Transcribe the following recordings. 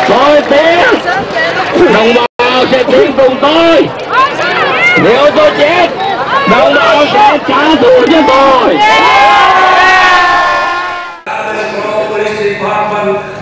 Tôi tiếc đồng bào sẽ chiến cùng tôi. Nếu tôi chết, đồng bào sẽ trả thù cho tôi.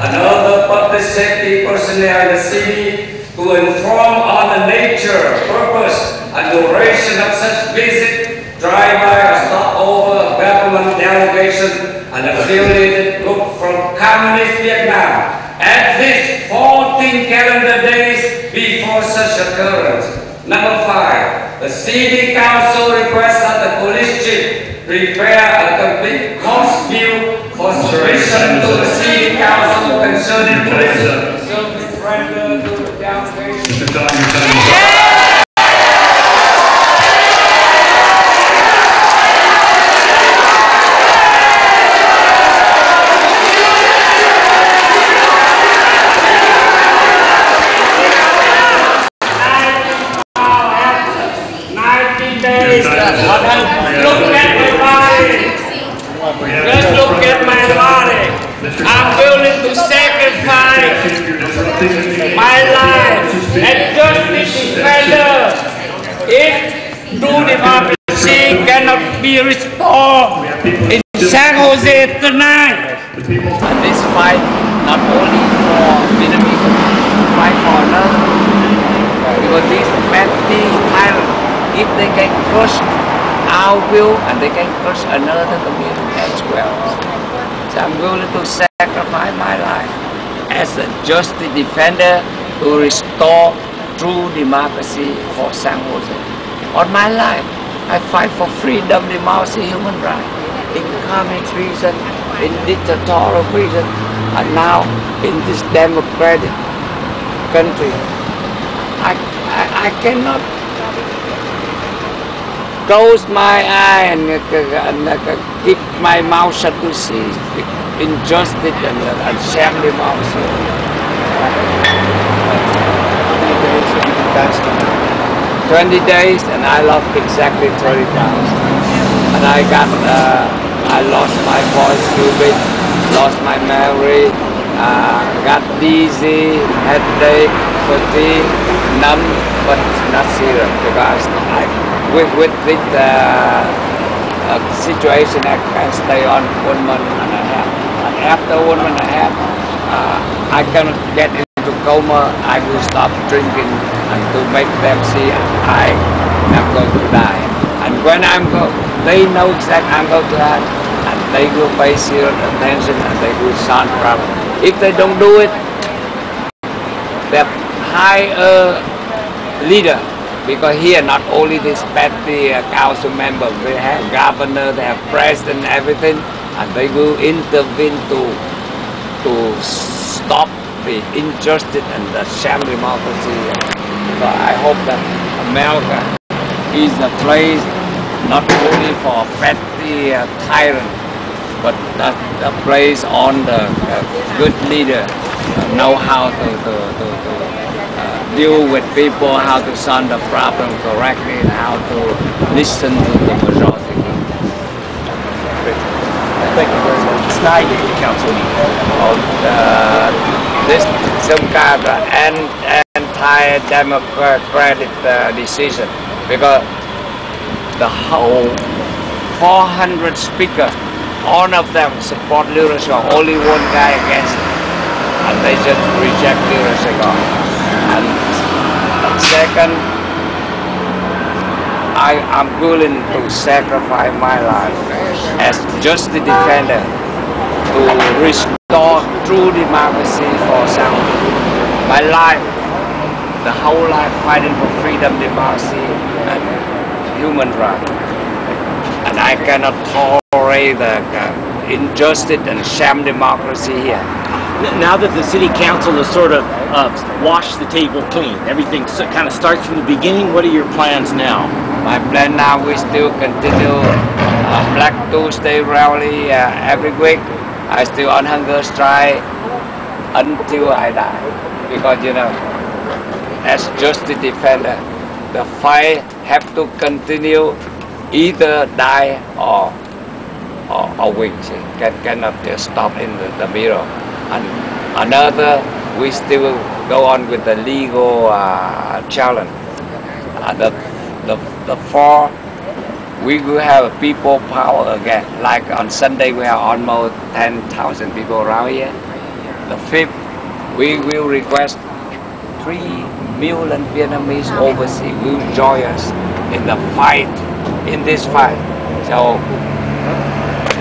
And other public safety personnel in the city to inform on the nature, purpose, and duration of such visit, drive-by or stopover of government delegation and affiliated group from Communist Vietnam at least 14 calendar days before such occurrence. Number 5, the city council requests that the police chief prepare a complete cost view for submission to the city council concerning police service rendered to the delegation. Just look at my body. I'm willing to sacrifice my life and justice defender if true democracy cannot be restored in San Jose tonight. And this fight not only for Vietnamese, fight for another. Because these petty tyrants, if they can crush our will and they can crush another community as well. So I'm willing to sacrifice my life as a justice defender to restore true democracy for San Jose. On my life, I fight for freedom, democracy, human rights, in communist reason, in dictatorial reason, and now in this democratic country. I cannot close my eye and keep my mouth shut to see injustice and shame democracy. 20 days and I lost exactly 30 pounds. And I lost my voice a little bit, lost my memory, got dizzy, headache, fatigue, numb, but it's not serious because with this situation I can stay on 1 month and a half. And after 1 month and a half, I cannot get into coma. I will stop drinking and to make them see I am going to die. And when they know exactly I'm going to die, and they will pay serious attention and they will solve problem. If they don't do it, the higher leader, because here not only this petty council member, they have governor, they have president, everything, and they will intervene to stop the injustice and the sham democracy. So I hope that America is a place not only for petty tyrant, but that a place on the good leader know how to deal with people, how to solve the problem correctly, and how to listen to the majority. Thank you very much. Tonight, the council meeting. This some kind of anti-democratic decision, because the whole 400 speakers, all of them support leadership, only one guy against it, and they just reject leadership. And second, I am willing to sacrifice my life as just the defender to restore true democracy for San Jose. My life, the whole life fighting for freedom, democracy, and human rights. And I cannot tolerate the injustice and sham democracy here. Now that the city council has sort of washed the table clean, everything kind of starts from the beginning, what are your plans now? My plan now is to continue Black Tuesday rally every week. I still on hunger strike until I die. Because, you know, as justice defender, the fight have to continue, either die or win. Cannot just stop in the middle. And another we still go on with the legal challenge. The four, we will have people power again. Like on Sunday, we have almost 10,000 people around here. The fifth, we will request 3 million Vietnamese overseas will join us in the fight, in this fight. So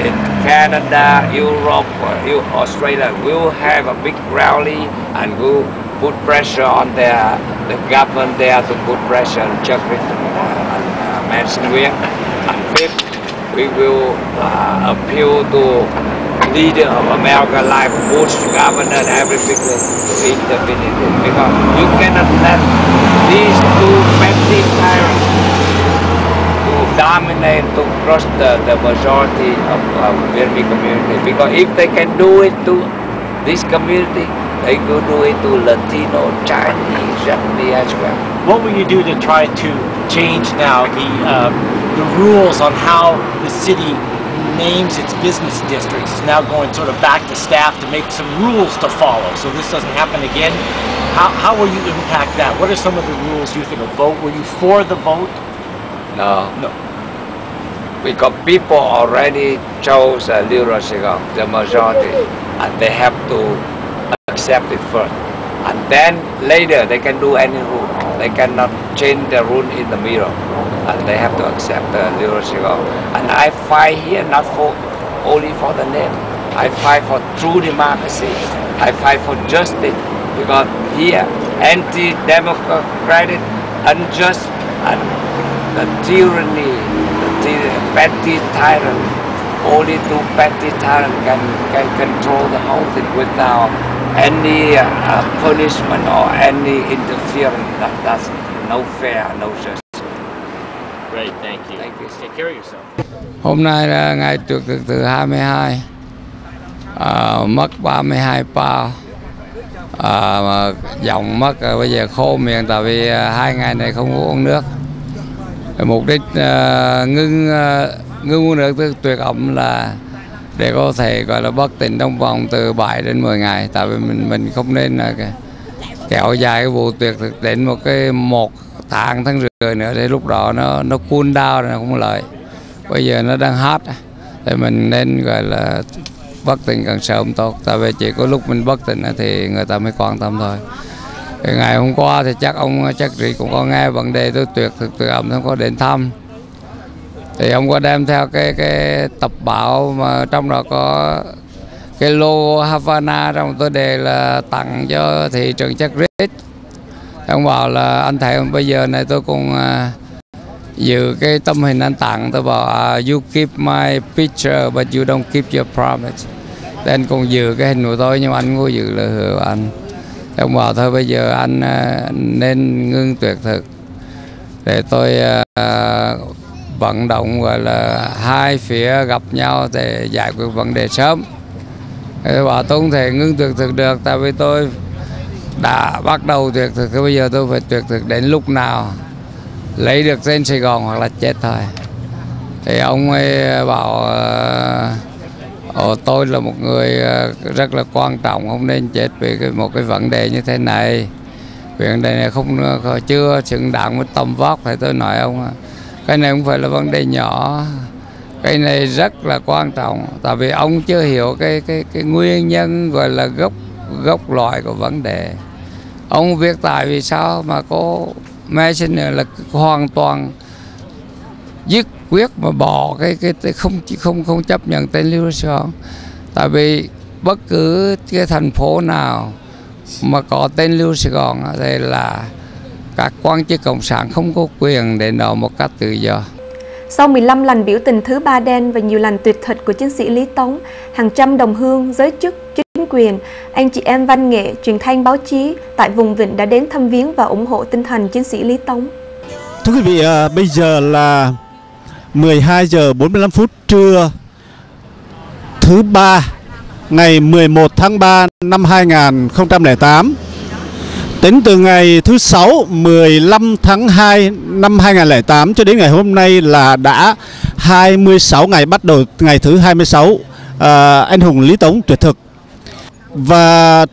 in Canada, Europe, Australia, we'll have a big rally and we'll put pressure on the government there to put pressure on Chuck and Manson. And fifth, we will appeal to leader of America like Bush, governor, and every figure to intervene, because you cannot let these two petty tyrants to dominate, to crush the majority of Vietnamese community. Because if they can do it to this community, they could do it to Latino, Chinese, Japanese as well. What will you do to try to change now the rules on how the city names its business districts? Is now going sort of back to staff to make some rules to follow so this doesn't happen again. How will you impact that? What are some of the rules you think? A vote? Were you for the vote? No. Because people already chose Little Saigon, the majority, and they have to accept it first. And then later they can do any rule. They cannot change the rule in the middle. And they have to accept the Little Saigon. And I fight here not for only for the name. I fight for true democracy. I fight for justice. Because here, anti-democratic, unjust, and the tyranny, the petty tyrant, only two petty tyrants can control the whole thing without any punishment or any interference. That's no fair, no justice. Great, thank you. Thank you. Take care of yourself. Hôm nay là ngày trượt thực từ 22, mất 32 bao, dòng mất bây giờ khô miệng tại vì 2 ngày này không uống nước. Mục đích ngưng uống nước tuyệt ẩm là để có thể gọi là bất tỉnh trong vòng từ 7 đến 10 ngày, tại vì mình không nên kéo dài cái vụ tuyệt thực đến một tháng rưỡi nữa, để lúc đó nó cool down là không lợi. Bây giờ nó đang hot thì mình nên gọi là bất tỉnh càng sớm tốt, tại vì chỉ có lúc mình bất tỉnh thì người ta mới quan tâm thôi. Thì ngày hôm qua thì chắc ông chắc gì cũng có nghe vấn đề tôi tuyệt thực từ ẩm, không có đến thăm. Thì ông có đem theo cái tập báo mà trong đó có cái logo Havana, trong tôi đề là tặng cho thị trường chắc rít. Ông bảo là anh thấy bây giờ này tôi cũng giữ cái tấm hình anh tặng, tôi bảo you keep my picture but you don't keep your promise. Nên cũng giữ cái hình của tôi nhưng mà anh không giữ lời hứa của anh. Ông bảo thôi bây giờ anh nên ngưng tuyệt thực để tôi vận động gọi là hai phía gặp nhau để giải quyết vấn đề sớm. Tôi bảo tôi không thể ngưng tuyệt thực được, tại vì tôi đã bắt đầu tuyệt thực thì bây giờ tôi phải tuyệt thực đến lúc nào lấy được tên Sài Gòn hoặc là chết thôi. Thì ông ấy bảo tôi là một người rất là quan trọng, không nên chết vì một cái vấn đề như thế này. Vấn đề này chưa xứng đáng với tầm vóc. Thì tôi nói ông cái này không phải là vấn đề nhỏ, cái này rất là quan trọng, tại vì ông chưa hiểu cái nguyên nhân gọi là gốc loại của vấn đề. Ông biết tại vì sao mà cô Mason là hoàn toàn dứt quyết mà bỏ cái không chấp nhận tên Little Saigon. Tại vì bất cứ cái thành phố nào mà có tên Little Saigon thì là các quan chức cộng sản không có quyền để nợ một cách tự do. Sau 15 lần biểu tình thứ ba đen và nhiều lần tuyệt thực của chiến sĩ Lý Tống, hàng trăm đồng hương, giới chức, chính quyền, anh chị em văn nghệ, truyền thanh báo chí tại vùng Vịnh đã đến thăm viếng và ủng hộ tinh thần chiến sĩ Lý Tống. Thưa quý vị, bây giờ là 12 giờ 45 phút trưa thứ ba ngày 11 tháng 3 năm 2008. Tính từ ngày thứ 6 15 tháng 2 năm 2008 cho đến ngày hôm nay là đã 26 ngày, bắt đầu ngày thứ 26 anh hùng Lý Tống tuyệt thực. Và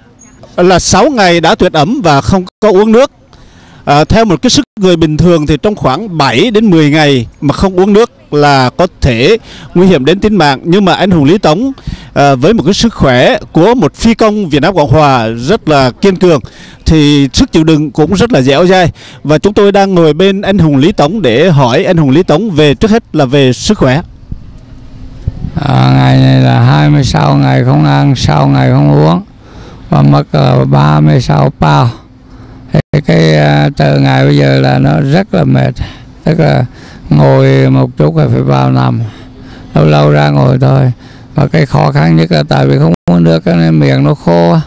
là 6 ngày đã tuyệt ẩm và không có uống nước. Theo một cái sức người bình thường thì trong khoảng 7 đến 10 ngày mà không uống nước là có thể nguy hiểm đến tính mạng. Nhưng mà anh hùng Lý Tống với một cái sức khỏe của một phi công Việt Nam Cộng Hòa rất là kiên cường thì sức chịu đựng cũng rất là dẻo dai. Và chúng tôi đang ngồi bên anh hùng Lý Tống để hỏi anh hùng Lý Tống về, trước hết là về sức khỏe. Ngày này là 26 ngày không ăn, 6 ngày không uống và mất 36 bao. Cái từ ngày bây giờ là nó rất là mệt, tức là ngồi một chút là phải vào nằm, lâu lâu ra ngồi thôi. Và cái khó khăn nhất là tại vì không uống nước nên miệng nó khô,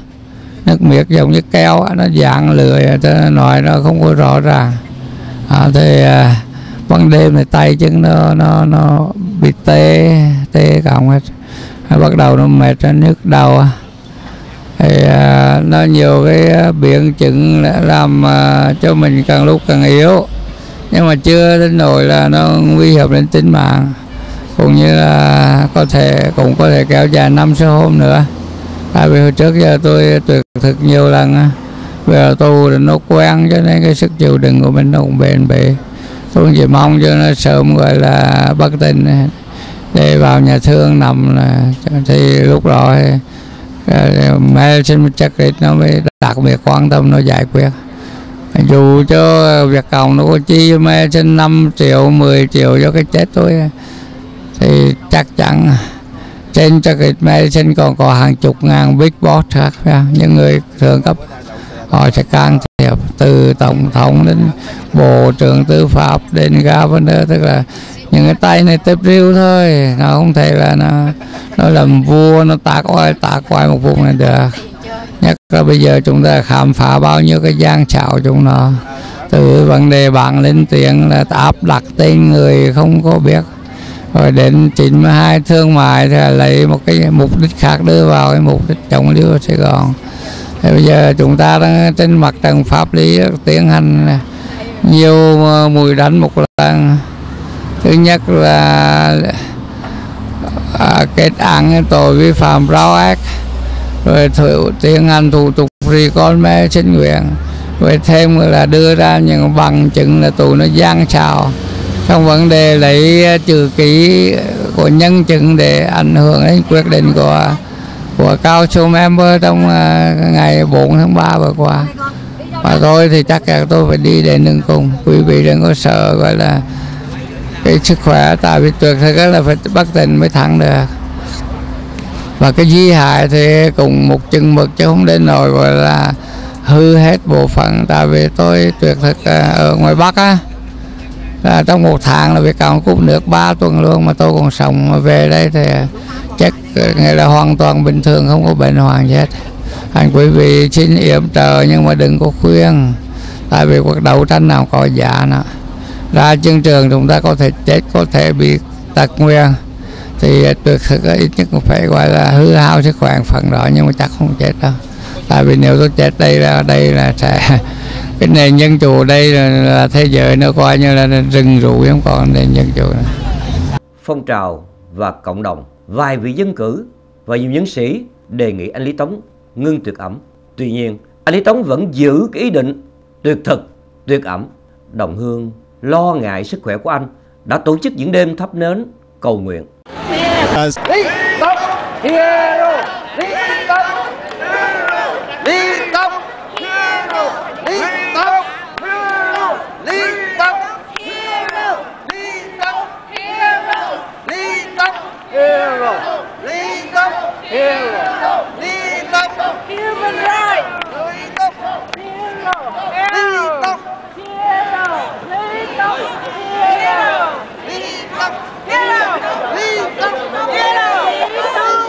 nước miệng giống như keo, nó dạng lười, nói nó không có rõ ràng. Thì ban đêm thì tay chân nó bị tê còng hết, bắt đầu nó mệt, nó nhức đầu. Thì nó nhiều cái biến chứng làm cho mình càng lúc càng yếu, nhưng mà chưa đến nỗi là nó nguy hiểm đến tính mạng, cũng như là cũng có thể kéo dài 5-6 hôm nữa. Tại vì hồi trước giờ tôi tuyệt thực nhiều lần, về tù thì nó quen cho nên cái sức chịu đựng của mình nó cũng bền bỉ. Tôi chỉ mong cho nó sớm gọi là bất tỉnh để vào nhà thương nằm, thì lúc đó mẹ xin chắc nó mới đặc biệt quan tâm, nó giải quyết. Dù cho việc cộng nó có chi mẹ xin 5 triệu 10 triệu cho cái chết tôi thì chắc chắn trên chắc mẹ xin còn có hàng chục ngàn big boss khác, những người thượng cấp họ sẽ can thiệp, từ tổng thống đến bộ trưởng tư pháp đến governor, tức là những cái tay này tép riêu thôi, nó không thể là nó làm vua, nó tạc oai một vùng này được. Nhất là bây giờ chúng ta khám phá bao nhiêu cái gian xảo chúng nó, từ vấn đề bạn lên tiếng là áp đặt tên người không có biết, rồi đến 92 thương mại thì lấy một cái mục đích khác đưa vào cái mục đích chống lưu Sài Gòn. Thì bây giờ chúng ta đang trên mặt trận pháp lý tiến hành nhiều mùi đánh một lần. Thứ nhất là kết án tội vi phạm rao ác, rồi tiến hành thủ tục rì con mẹ xin nguyện, rồi thêm là đưa ra những bằng chứng là tụi nó gian xảo trong vấn đề lấy chữ ký của nhân chứng để ảnh hưởng đến quyết định của Council Member trong ngày 4 tháng 3 vừa qua. Và tôi thì chắc là tôi phải đi đến đường cùng. Quý vị đừng có sợ gọi là cái sức khỏe, tại vì tuyệt thực là phải bất tỉnh mới thắng được. Và cái di hại thì cũng một chừng mực chứ không đến nỗi gọi là hư hết bộ phận. Tại vì tôi tuyệt thực ở ngoài Bắc á, là trong 1 tháng là bị còng cúp nước 3 tuần luôn mà tôi còn sống, mà về đây thì chắc nghĩa là hoàn toàn bình thường, không có bệnh hoạn gì hết. Anh quý vị xin yểm trợ nhưng mà đừng có khuyên, tại vì cuộc đấu tranh nào có giá nữa. Ra chiến trường chúng ta có thể chết, có thể bị tật nguyền, thì tuyệt thực ít nhất cũng phải gọi là hư hao sức khỏe phần đó, nhưng mà chắc không chết đâu. Tại vì nếu tôi chết đây là sẽ cái nền dân chủ đây là thế giới nó coi như là rừng rủ, không còn nền dân chủ nữa. Phong trào và cộng đồng, vài vị dân cử và nhiều nhân sĩ đề nghị anh Lý Tống ngưng tuyệt ẩm. Tuy nhiên, anh Lý Tống vẫn giữ cái ý định tuyệt thực, tuyệt ẩm. Đồng hương lo ngại sức khỏe của anh đã tổ chức những đêm thắp nến cầu nguyện. Lý Tống hero, Lý Tống hero, Lý Tống hero, Lý Tống hero, Lý Tống hero, Lý Tống hero, Lý Tống hero, Lý Tống hero, Lý Tống human right, Lý Tống hero, Lý Tống hero, Lý Tống hero, Lý Tống hero, Lý Tống hero, Lý Tống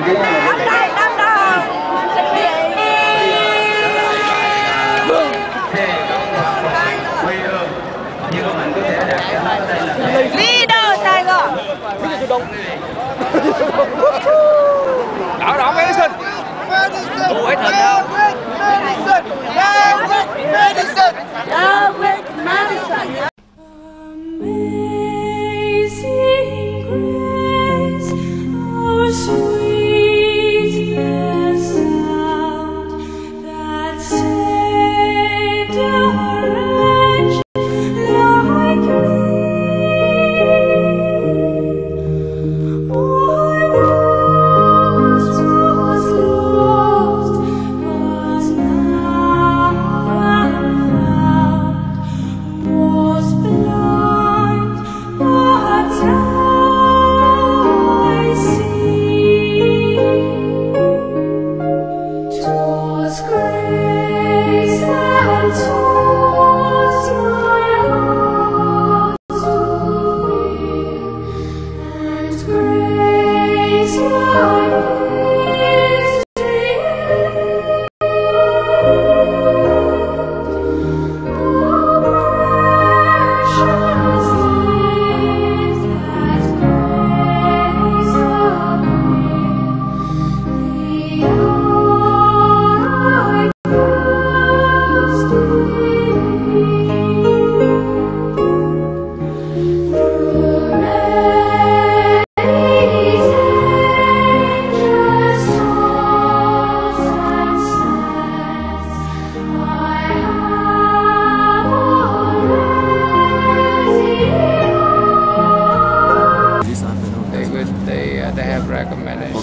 thành kính Leader Saigon. Đỏ Madison. Đuổi thịt đâu. Madison.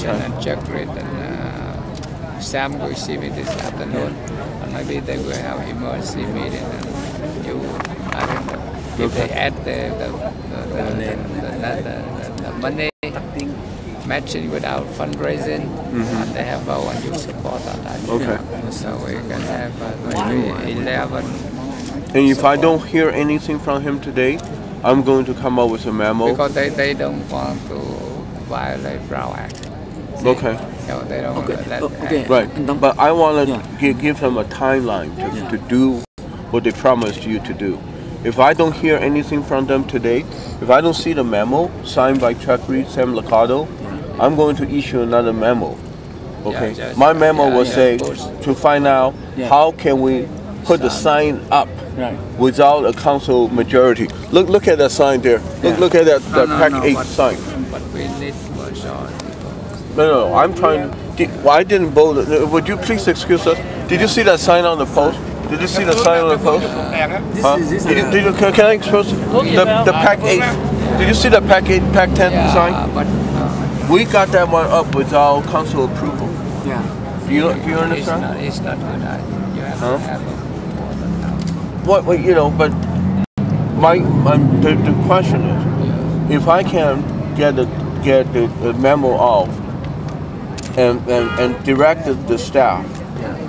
and check rate, and Sam will see me this afternoon, and maybe they will have emergency meeting, and you, I don't know, if they add the money matching without fundraising, and they have one you support on that. Okay. So we can have maybe 11. And if I don't hear anything from him today, I'm going to come up with a memo. Because they don't want to violate Brown Act. See? Okay. No, they don't want that Okay. Right. But I want to give them a timeline to do what they promised you to do. If I don't hear anything from them today, if I don't see the memo signed by Chuck Reed, Sam Liccardo, I'm going to issue another memo. Okay. My memo will say to find out how can we put the sign up without a council majority. Look at that sign there. Look at that Pack 8 sign. But we need majority. No, I'm trying. I didn't vote. Would you please excuse us? Did you see that sign on the post? Did you see the sign on the post? Can I expose the Pack 8? Did you see the Pack 8, Pack 10 sign? But we got that one up without council approval. Yeah. Do you understand? It's not good idea. You have to have What but the question is, if I can get the memo off and direct the staff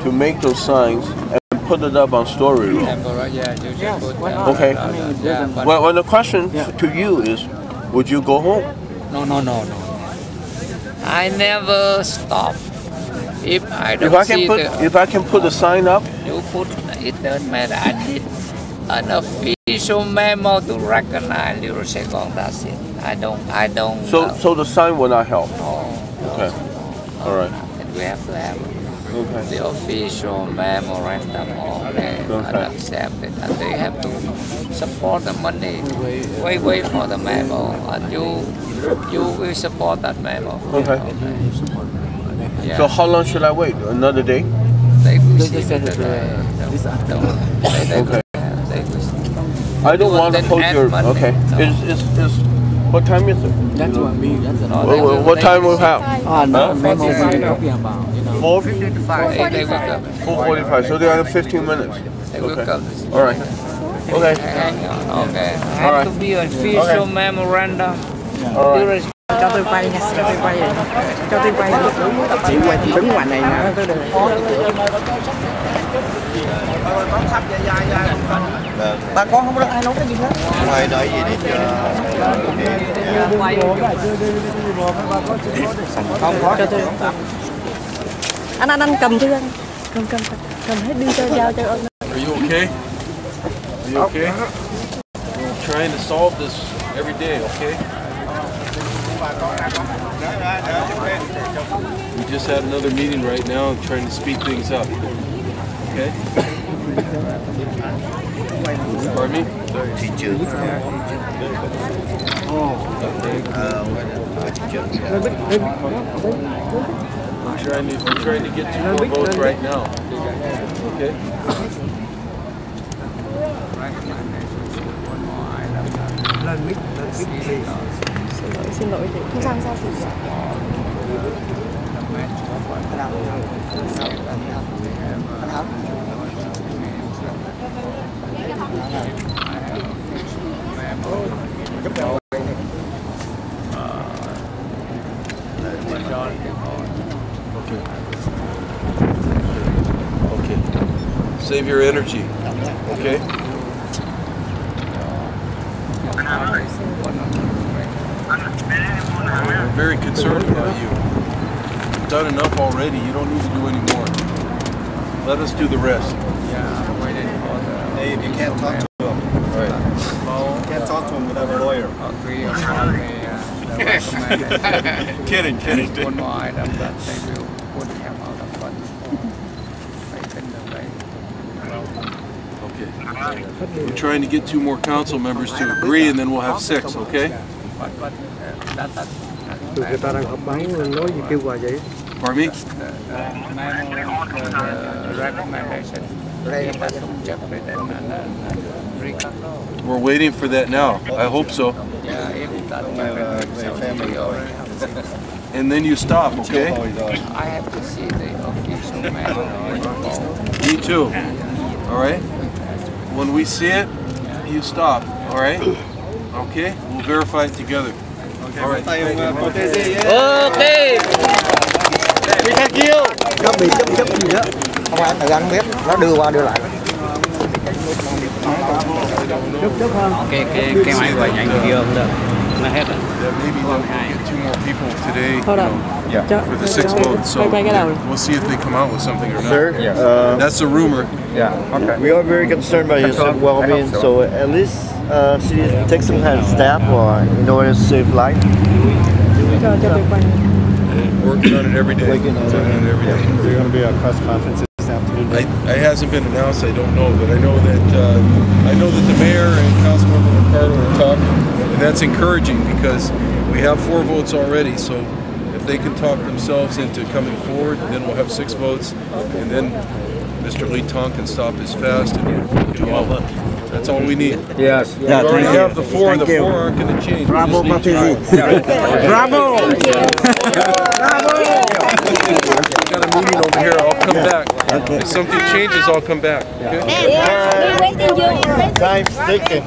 to make those signs and put it up on Story Road. Okay. Well, the question to you is, would you go home? No. I never stop. If I don't if I can put the sign up, you put it doesn't matter. I need an official memo to recognize Little Saigon. That's it. I don't. So the sign will not help. Okay. All right. And we have to have the official memorandum or and accept it, and they have to support the money. Wait for the memo, and you will support that memo. Okay. Yeah. So how long should I wait? Another day? They will see okay. I don't want to post your. Okay. Is what time is it? That's what I mean. What time will we have? 4:45. So they have 15 minutes. Okay. All right. Okay. Hang on. Okay. All right. Have to be an official memorandum. All right. Cho tôi quay nha, cho tôi quay. Cho tôi quay. Chị quay đứng ngoài này nè. Bà con không được ai nấu cái gì hết. Quay nói gì đi cho không có cho tôi. Anh cầm cho anh. Cầm hết đi cho giao cho ông. Are you okay? Are you okay? We're trying to solve this every day, okay? We just had another meeting right now and trying to speed things up. Okay? Pardon me? thị trường. We're trying to get 2 more votes right now. Okay? Xin lỗi chị, không sao sao chị. Okay. Save your energy. Okay? We're very concerned about you. You've done enough already. You don't need to do any more. Let us do the rest. Hey, if you can't talk to him, right? You can't talk to him without a lawyer. Kidding. Okay. We're trying to get 2 more council members to agree, and then we'll have 6. Okay? Người ta đang họp báo nói gì kêu gọi vậy? Pardon me? We're waiting for that now. I hope so. And then you stop, okay? I have to see the official man. Me too. All right? When we see it, you stop, all right? Okay? We'll verify it together. All right. Okay. Thank you. Chấp gì đó. Không ai thời gian không biết, nó đưa qua đưa lại. Cái máy quay nhanh video không được. Nó hết rồi. Maybe we'll get 2 more people today, for the 6 votes. So we'll see if they come out with something or not. Sir, that's a rumor. Yeah. Okay. We are very concerned about his well-being, so at least city take some kind of staff in order to save life. Working on it every day. There's going to be a press conference this afternoon. It hasn't been announced. I don't know, but I know that the mayor and Councilmember Ricardo are talking, and that's encouraging because we have 4 votes already. So if they can talk themselves into coming forward, then we'll have 6 votes, and then Mr. TONG can stop his fast and come out. That's all we need. Yes. We already have the 4, and the 4 aren't going to change. Bravo, Patrizzi. Bravo. We've got a meeting over here. I'll come back. If something changes, I'll come back. Okay? Time's ticking.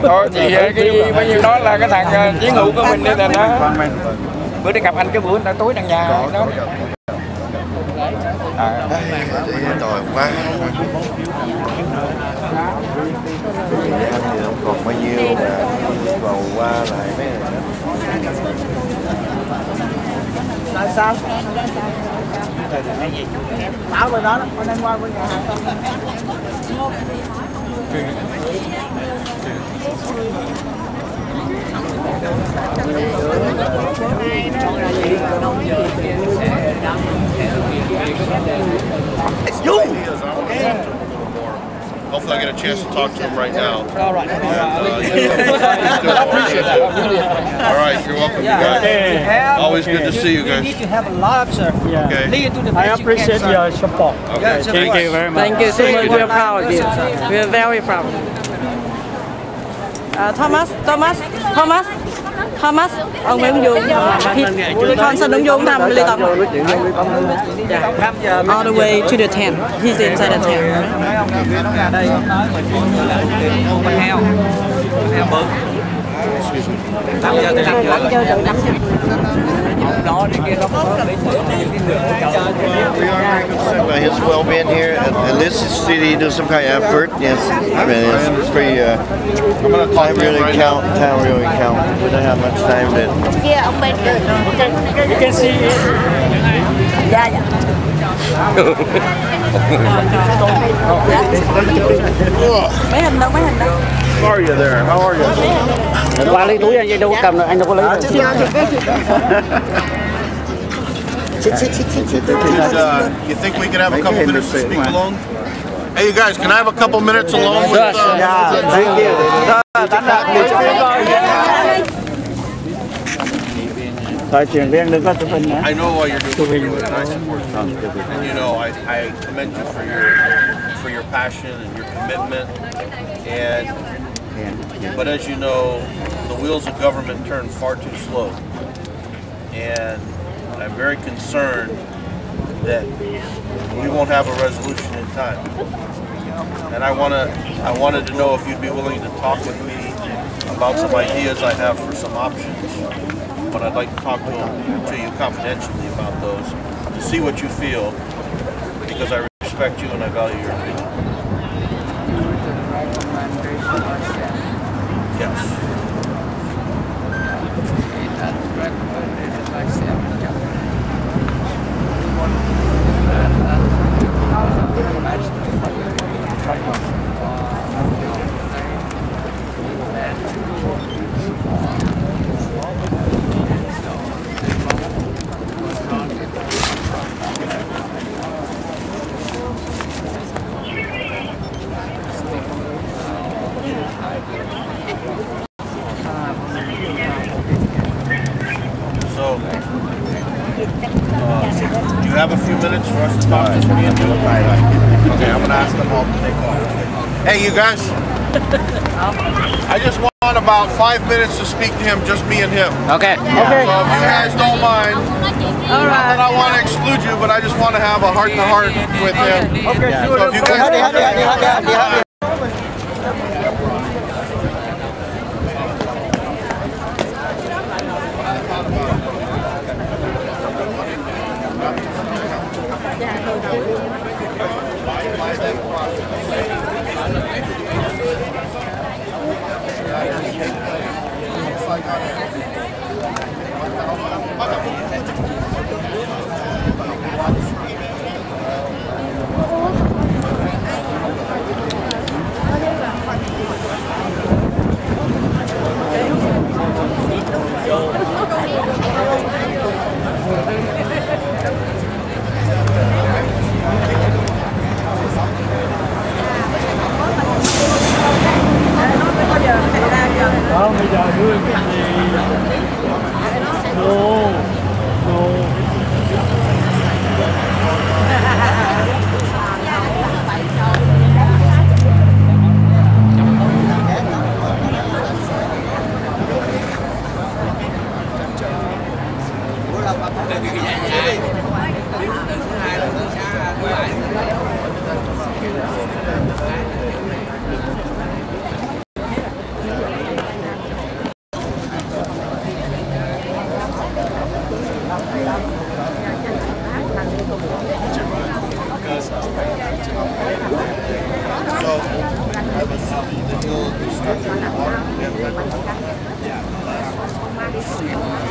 Thôi thì cái bao nhiêu đó là cái thằng chiến hữu của mình nên là nó bữa đi gặp anh cái bữa đã tối đằng nhà đó. Tồi quá. Không còn bao nhiêu mà vào qua lại mấy Là sao? Báo bên đó, con đang qua bên nhà hàng. Hopefully I get a chance to talk to him right now. All right. I appreciate that. All right, you're welcome, you guys. Always good to see you guys. You need to have a lot, sir. Okay. I appreciate your support. Okay. Thank you very much. Thank you so much. We are proud of you. We are very proud. Thomas. Thomas, ông Nguyễn Dương, con xin ứng dụng thăm Lê Tống. All the way to the tent. He's inside the tent. We are very concerned about his well-being here. At least the city do some kind of effort. Yes, I mean it's pretty. Time really count. Time really count. We don't have much time to. Yeah, ông bên kia. You can see. Dạ dạ. Mấy hình đâu, mấy hình đâu. How are you there? How are you? Qua lấy túi anh đâu có cầm được, anh đâu có lấy. You think we can have a couple minutes to speak alone? Hey, you guys, can I have a couple minutes alone with? Yeah, thank you. I know why you're doing it, and I support you. And you know, I commend you for your passion and your commitment. But as you know, the wheels of government turn far too slow, and I'm very concerned that we won't have a resolution in time. And I wanted to know if you'd be willing to talk with me about some ideas I have for some options. But I'd like to talk to you confidentially about those, to see what you feel, because I respect you and I value your opinion. Yes. Do you have a few minutes for us to talk to me and do it? Okay, I'm gonna ask them all to take off. Hey, you guys. I just want about 5 minutes to speak to him, just me and him. Okay. Okay. So if you guys don't mind, All not that right. I want to exclude you, but I just want to have a heart-to-heart with him. Okay, sure. So if you guys Không, bây giờ đưa cái gì? No, no.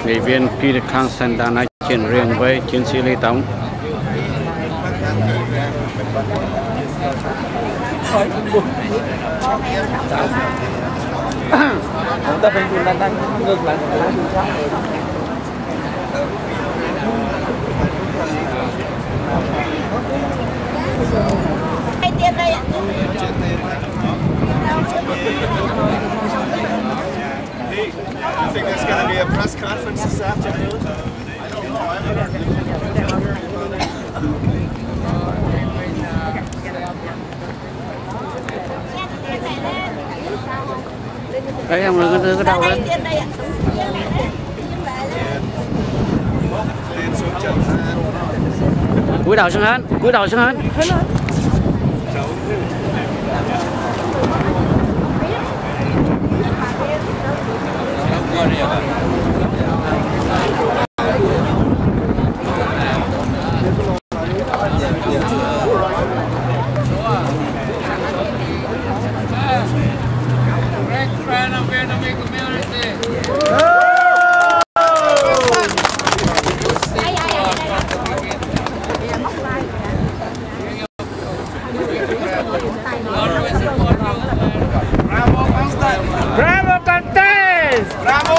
Nghị viên p.2 đã nói chuyện riêng với chiến sĩ Lý Tống. Chúng ta phải đang ngược lại. Tiếp đây ạ. I think there's going to be a press conference this afternoon. Đấy, em đưa cái đầu đấy. Cúi đầu xuống hết, cúi đầu xuống hết. Bravo Contes! Bravo!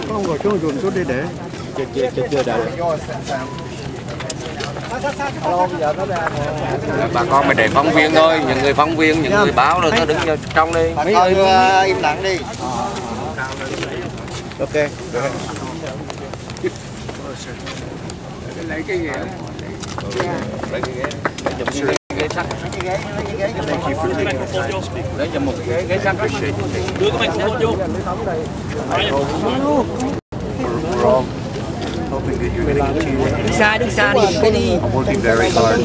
Con ngồi xuống ruộng xuống đi để chưa đợi. Bà con mày để phóng viên thôi, những người phóng viên, những người báo rồi nó đứng vô trong đi. Bà con im lặng đi. Ok. Lấy cái ghế. Lấy cái ghế. Ghế sắt. Thank you for taking the time to speak. Lấy cho một cái ghế sắt. Đưa cái microphone vô. We're all hoping that you're going to continue. Đi xa đi, cái đi. I'm working very hard.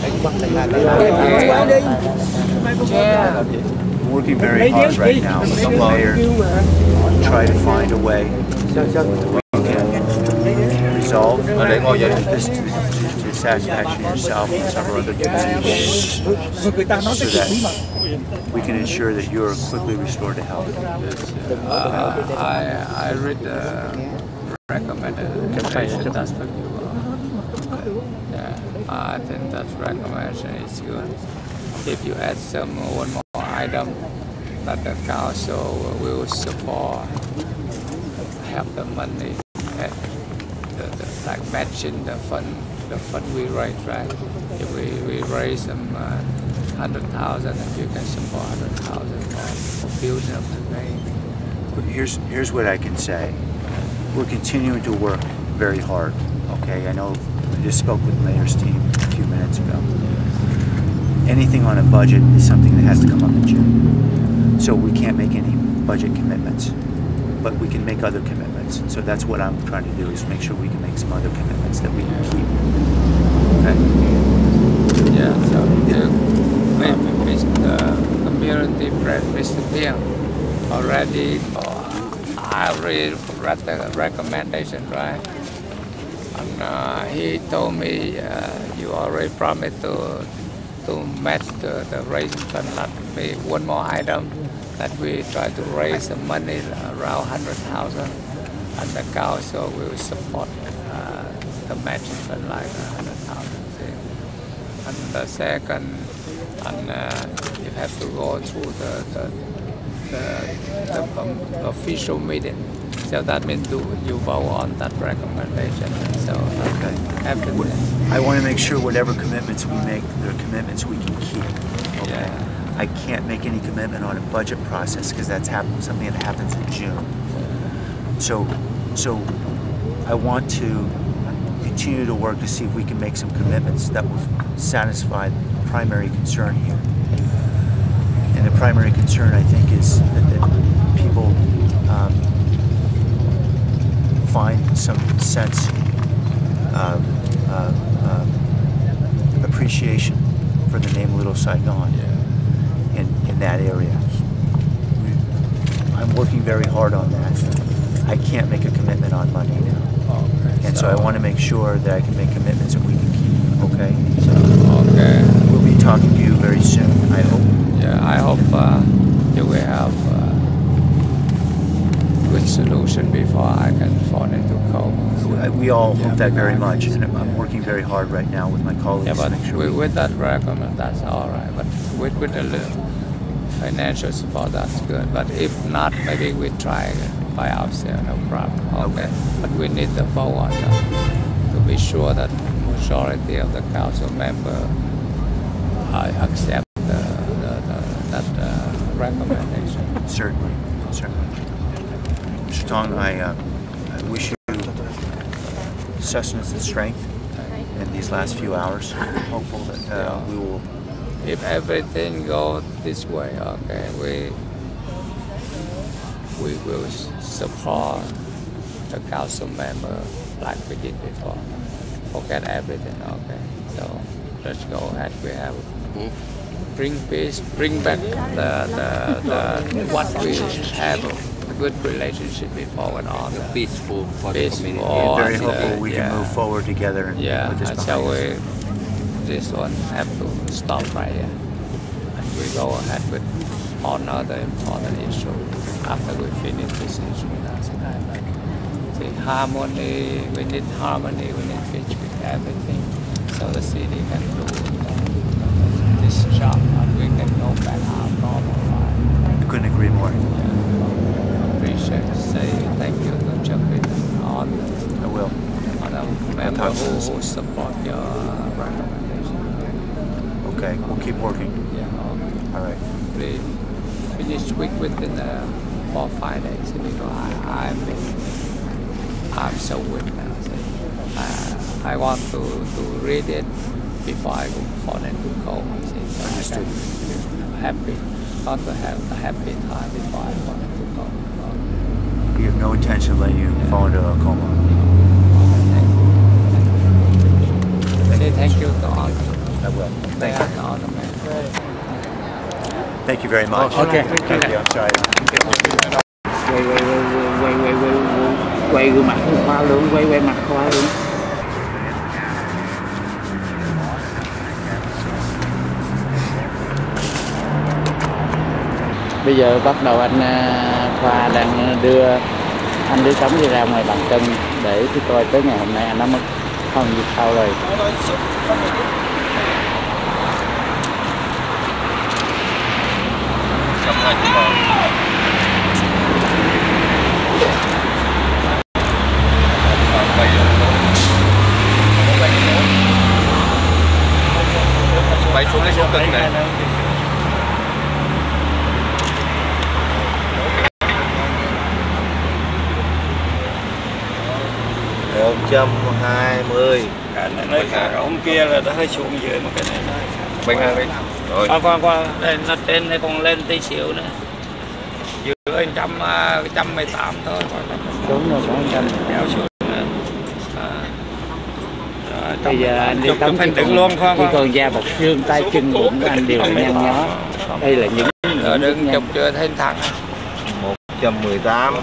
I'm working very hard right now with the mayor to try to find a way we can resolve this dissatisfaction yourself and several other communities so that we can ensure that you're quickly restored to health. I read the recommendation that's for you. Yeah, I think that recommendation is good. If you add one more item that the council will support, have the money, and like matching the fund we raise, right? If we raise some 100,000, and you can support 100,000 for building of the main. Here's what I can say. We're continuing to work very hard. Okay, I know I just spoke with the mayor's team a few minutes ago. Anything on a budget is something that has to come up in June. So we can't make any budget commitments, but we can make other commitments. So that's what I'm trying to do, is make sure we can make some other commitments that we can keep. Okay? Yeah, so maybe Mr. Community President already, I already read the recommendation, right? And he told me you already promised to match the raising fund. That be one more item that we try to raise the money around 100,000, and the council will support the matching fund like 100,000. And the second, and you have to go through the official meeting. So that means you vote on that recommendation. So okay. After I want to make sure whatever commitments we make, they're commitments we can keep. Okay. Yeah. I can't make any commitment on a budget process because that's something that happens in June. So I want to continue to work to see if we can make some commitments that will satisfy the primary concern here. And the primary concern, I think, is that people find some sense of appreciation for the name Little Saigon in that area. I'm working very hard on that. I can't make a commitment on money now. And so I want to make sure that I can make commitments that we can keep, okay? So, okay. We'll be talking to you very soon, I hope. Yeah, I hope you will have good solution before I can fall into coma. We all hope that very much, and I'm working very hard right now with my colleagues to make sure with that recommend, that's all right. But with the financial support, that's good. But if not, maybe we try by ourselves, no problem. Okay. But we need the vote on that to be sure that majority of the council member accept that recommendation. Certainly. Mr. Tong, I wish you sustenance and strength in these last few hours. I'm hopeful that we will. If everything goes this way, okay, we will support the council member like we did before. Forget everything, okay? So let's go ahead. We have bring peace, bring back the what we have a good relationship before and all. Peaceful for the community. Peaceful, Very hopeful we can move forward together and put this so behind us. this one have to stop right here. And we go ahead with another important issue after we finish this issue. That's like the harmony. We need harmony. We need peace with everything, so the city can do this job and we can go back our normal life. I couldn't agree more. Appreciate it. Say thank you to Chapin and all. I will. Other members who support your recommendation. Okay, we'll keep working. Yeah. All right. Please finish quick within 4 or 5 days because I'm so weak now. I want to read it before I go for them to call me. Understood. Happy, not to have a happy time before I want them to call. We have no intention of letting you fall into a coma. Say thank you to all. I will. Thank you to all the men. Thank you very much. Okay. Thank you. I'm sorry. Quay gương mặt Khoa luôn, quay mặt Khoa luôn. Bây giờ bắt đầu anh Khoa đang đưa anh Lý Tống đi ra ngoài bàn chân để tôi coi tới ngày hôm nay anh đã mất không gì sao rồi. Bay xuống lấy số cân này. Một 120. Nơi khác ông kia là đã hơi xuống dưới một cái này thôi. Bánh hàng đi. Rồi. Qua đây nó trên này còn lên tí xíu nữa. Giữa 118 thôi. Đúng rồi, 100. Kéo xuống nữa. Bây giờ anh đi Tống phải đứng luôn chỉ còn da bọc xương, tay chân bụng anh đều nhăn nhó. Đây là những đừng chụp chưa thấy thẳng. 118.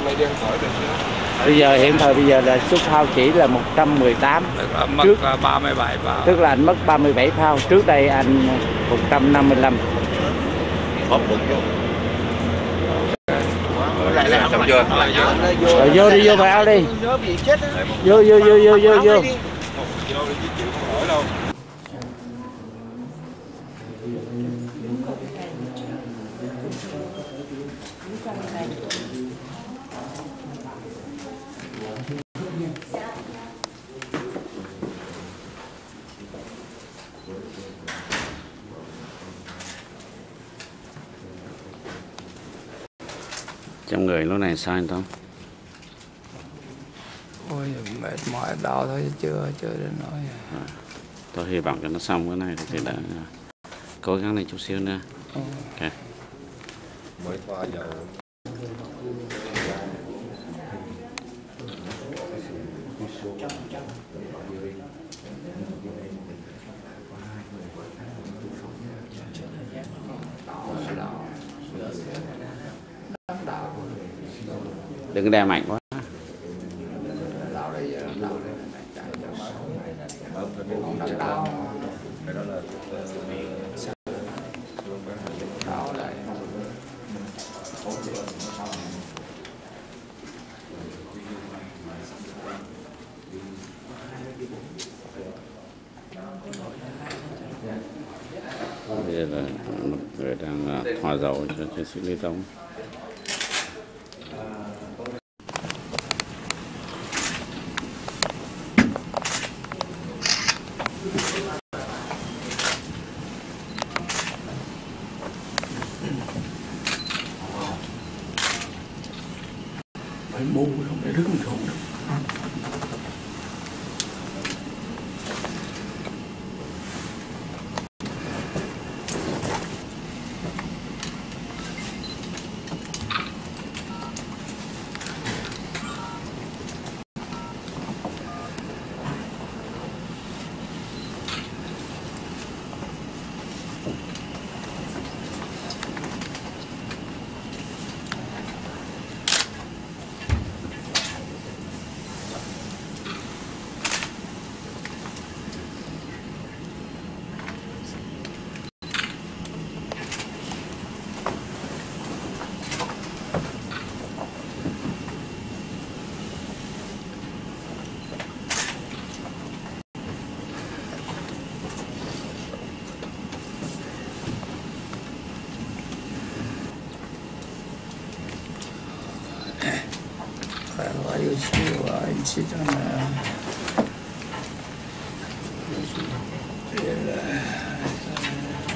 Bây giờ hiện thời bây giờ là số phao chỉ là 118. Mất 37 phao. Tức là anh mất 37 phao. Trước đây anh 155. Hộp bụng vô. Xong chưa? Rồi vô đi, vô vào đi. Vô. Trong người lúc này sao anh Tống? Ôi mệt mỏi đau thôi chứ chưa đến nỗi. Tôi hy vọng cho nó xong cái này thì đã cố gắng lên chút xíu nữa. Ok. Mới thoa dầu. Đừng đè mạnh quá. Bây giờ là một người đang thoa dầu cho chiến sĩ Lý Tống. Phải bu không để đứng không được. insist on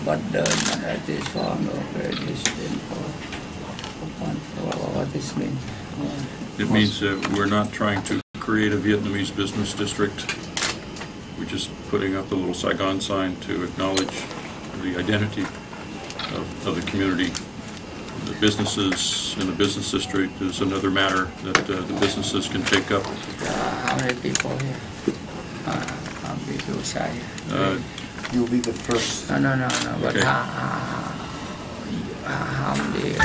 but at this form of what this means. It means that we're not trying to create a Vietnamese business district. We're just putting up the little Saigon sign to acknowledge the identity of the community. The businesses in the business district is another matter that the businesses can take up. How many people here? How many people say? You'll be the first. No. But Okay. How many?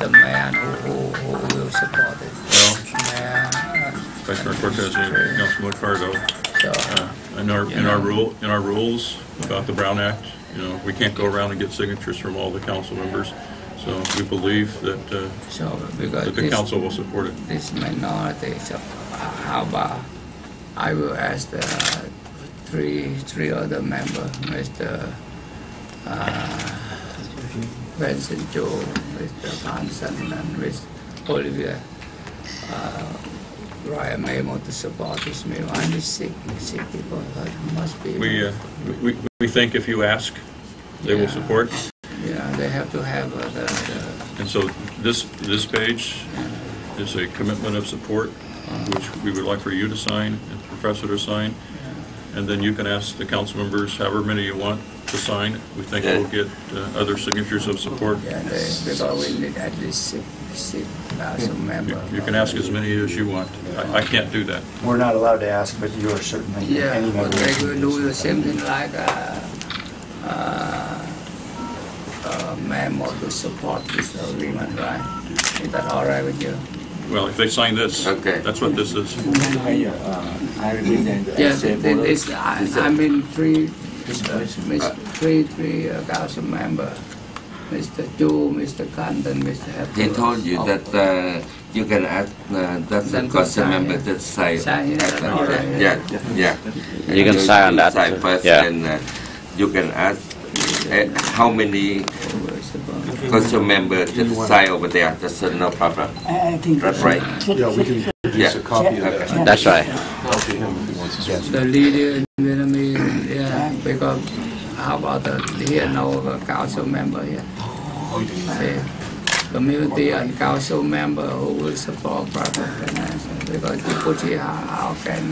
The man who will support it? Well, Mayor, Vice Cortez and Councilman Ricardo. In our rules about the Brown Act, we can't go around and get signatures from all the council members. So we believe that the council will support it. This minority. So how about I will ask the three other members, Mr. Vincent Joe, Mr. Hansen, and Mr. Olivier. Write a memo to support this memo. Only six people. Must be. We think if you ask, they will support. Yeah, they have to have And so this page is a commitment of support, which we would like for you to sign and the professor to sign. And then you can ask the council members, however many you want, to sign. We think we'll get other signatures of support. Yeah, because we need at least 6,000 members. You can ask as many as you want. I can't do that. We're not allowed to ask, but you are certainly any member. But they will do the same thing like memo to support this agreement, right? Is that all right with you? Well, if they sign this, that's what this is. Yes, I mean three council members. Mr. Chu, Mr. Canton, Mr. Hepburn. They told you that you can ask that's the council member that sign. Yeah. You can sign on that. Sign first, and you can ask how many council members that sign over there. That's no problem. That's right. Yeah, we can produce a copy of that. That's right. Copy him if he wants to sign. The leader in Vietnamese, because how about here no council member here? Community and council member who will support private financing, because you put here how can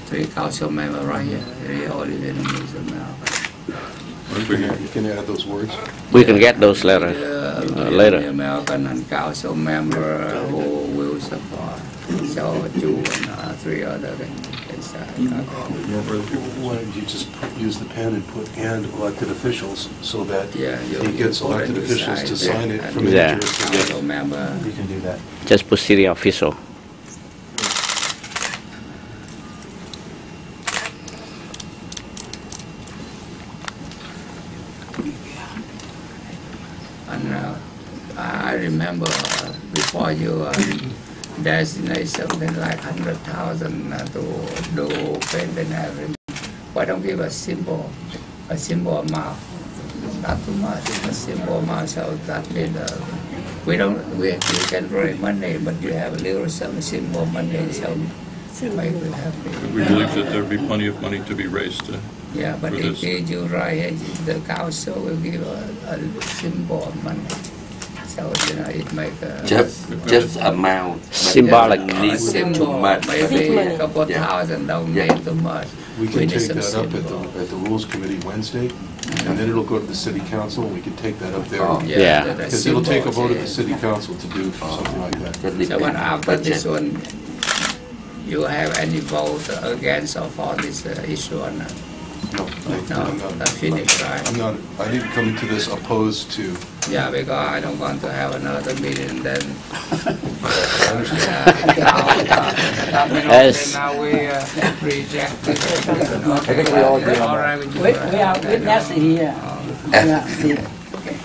3 council members right here, only Vietnamese American. You can add those words. We can get those later. The American and council member who will support. So 2 and 3 other can sign. Why don't you just use the pen and put "and elected officials" so that he gets elected officials to sign it from any jurisdiction. You can do that. Just put city official. And I remember before you designate something like 100,000 to do paint and everything. Why don't give a simple amount? Not too much, a simple amount. So that means we can raise money, but you have a little some simple money. So make it happy. We believe that there'll be plenty of money to be raised. Yeah, but if you write, the council will give a simple money. So it make just amount. Symbolic. Too much. Maybe a couple thousand don't need too much. We can take that up at the Rules Committee Wednesday, and then it'll go to the City Council, and we can take that up there. Because it'll take a vote at the City Council to do something like that. So when after this one, you have any vote against or for this issue or not? No, that's finished, right? I didn't come into this opposed to. Yeah, because I don't want to have another meeting then. Yes. Now we reject it. I think we all agree on that. We are witness here. Okay.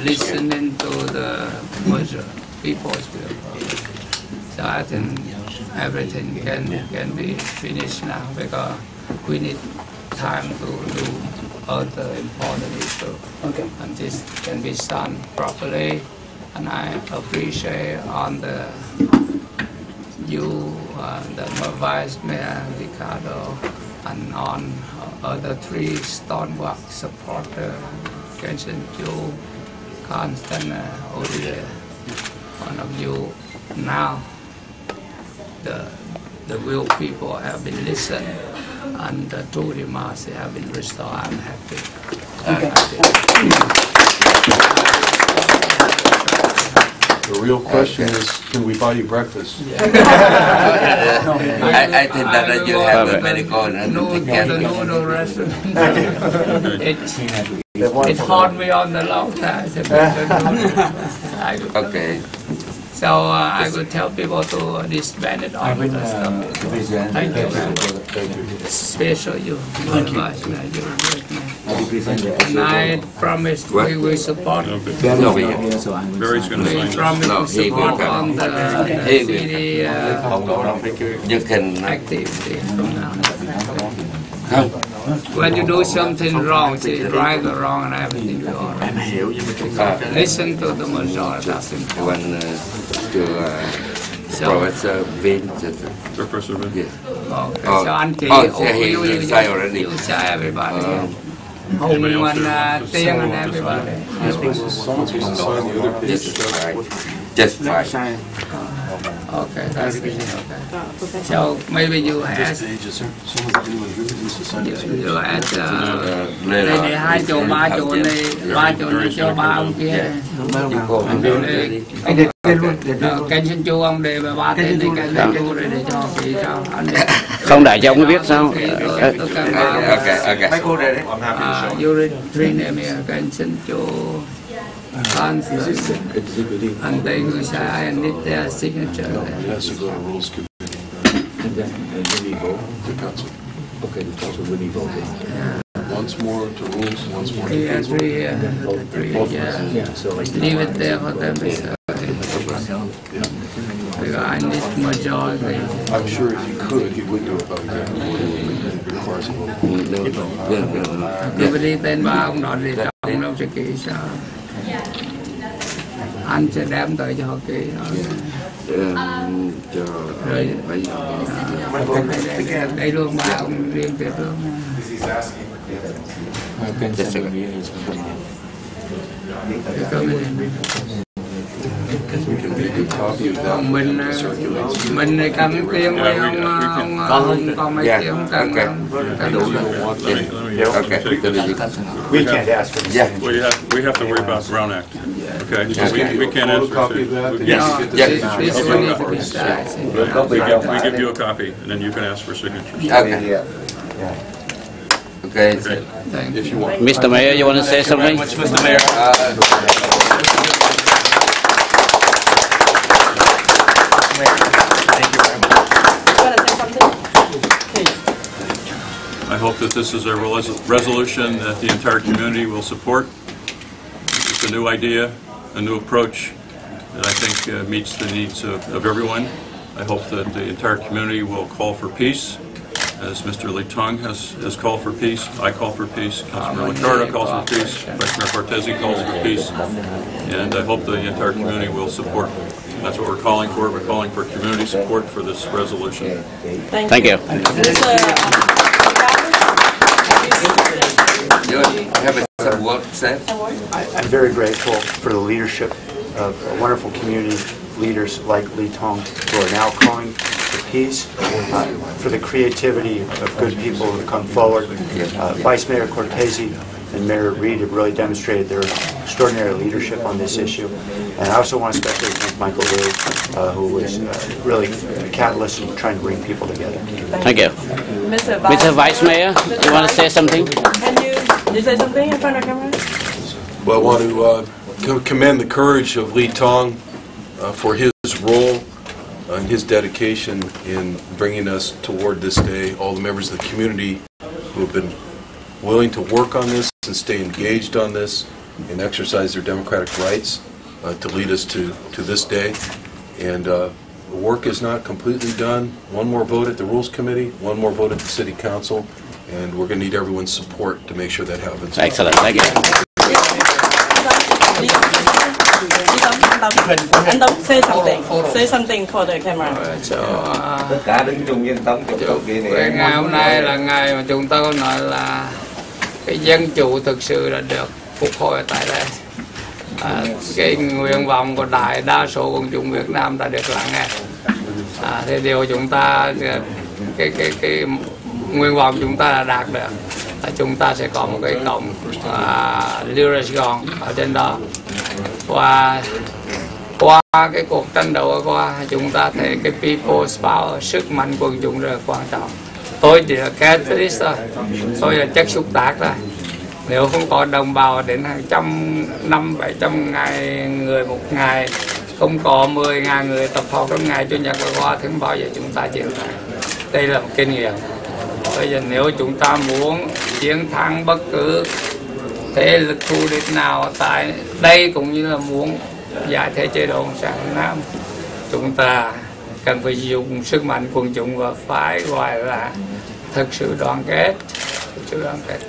Listen listen into the measure, people's will. So I think everything can be finished now because we need time to do other important issues. Okay. And this can be done properly. And I appreciate on you, the Vice Mayor Ricardo, and on other three stalwart supporters, Kenson Chu, Constant Olivier, one of you. Now, the real people have been listened, and the true democracy have been restored. I'm happy. The real question is, can we buy you breakfast? I think that you have a medical and No restaurant. It haunt me on the long time. Okay. So I would tell people to disband it all the stuff. Thank you very much. Special you. Thank you. And I promise we will support. We promise to support on the city activity from now. When you do something wrong, say right or wrong and everything will all right. Listen to the majority. That's important. Professor Vin. Professor Vin? Yes. Okay. So Auntie, you say everybody. Home and Tiang and everybody. Just fine. Okay, that's it. Okay. So maybe you ask. You ask. Đây hai chỗ ba chỗ này cho ba ông kia. Kênh xin chú ông để ba tên này kênh xin chú để cho chị sao anh không để cho ông biết sao. Okay. You read three name here. Kênh xin chú. And they will say I need their signature. It has to go to Rules Committee. And then we vote the council. Okay, the council will be voting. Once more to Rules, once more to council. Three, leave it there for them to say. I need majority. I'm sure if you could, you would do it by executive order. It requires a vote. Cứ đi tên ba ông nói gì trong đâu sẽ kỹ sao. Anh sẽ đem tới cho họ kỹ rồi đây luôn ba ông riêng tuyệt luôn. Mình này cầm tiền với ông còn mấy tiền không cần đủ Okay. We can't ask for Yeah. We have to worry about the Brown Act. Okay. We can't ask for it. We give you a copy, and then you can ask for signatures. Okay. If you want. Mr. Mayor, you want to say something? Mr. Mayor. I hope that this is a resolution that the entire community will support. It's a new idea, a new approach that I think meets the needs of everyone. I hope that the entire community will call for peace, as Mr. TONG has called for peace. I call for peace. Councilor Ricardo calls for peace. Vice Mayor Cortese calls for peace. And I hope the entire community will support. That's what we're calling for. We're calling for community support for this resolution. Thank you. I'm very grateful for the leadership of wonderful community leaders like Lee Tong, who are now calling for peace, for the creativity of good people who have come forward. Vice Mayor Cortese and Mayor Reed have really demonstrated their extraordinary leadership on this issue. And I also want to especially thank Michael Lee, who was really a catalyst in trying to bring people together. Thank you. Mr. Vice Mayor, you want to say something? Can you say something in front of the camera? Well, I want to commend the courage of Lee Tong for his role and his dedication in bringing us toward this day. All the members of the community who have been willing to work on this and stay engaged on this. and exercise their democratic rights to lead us to this day. And the work is not completely done. One more vote at the Rules Committee, one more vote at the City Council, and we're going to need everyone's support to make sure that happens. Excellent. Thank you. Anh Tống, say something. Say something for the camera. Tất cả đứng chung với Tống chụp đầu kia này. Ngày hôm nay là ngày mà chúng ta có nói là cái dân chủ thực sự đã được phục hồi tại đây. Cái nguyện vọng của đại đa số công chúng Việt Nam đã được lắng nghe. Thì điều chúng ta cái nguyện vọng chúng ta đã đạt được là chúng ta sẽ có một cái cổng lưu Saigon ở trên đó, và qua cái cuộc tranh đấu qua chúng ta thấy cái people's power, sức mạnh quần chúng rất là quan trọng. Tôi chỉ là catalyst thôi, tôi là chất xúc tác thôi. Nếu không có đồng bào đến hàng trăm, 500-700 người một ngày, không có 10.000 người tập hợp trong ngày Chủ nhật vừa qua thì không bao giờ chúng ta chiến thắng. Đây là một kinh nghiệm. Bây giờ nếu chúng ta muốn chiến thắng bất cứ thế lực thù địch nào tại đây cũng như là muốn giải thể chế độ Cộng sản Việt Nam, chúng ta cần phải dùng sức mạnh quần chúng và phải gọi là thực sự đoàn kết.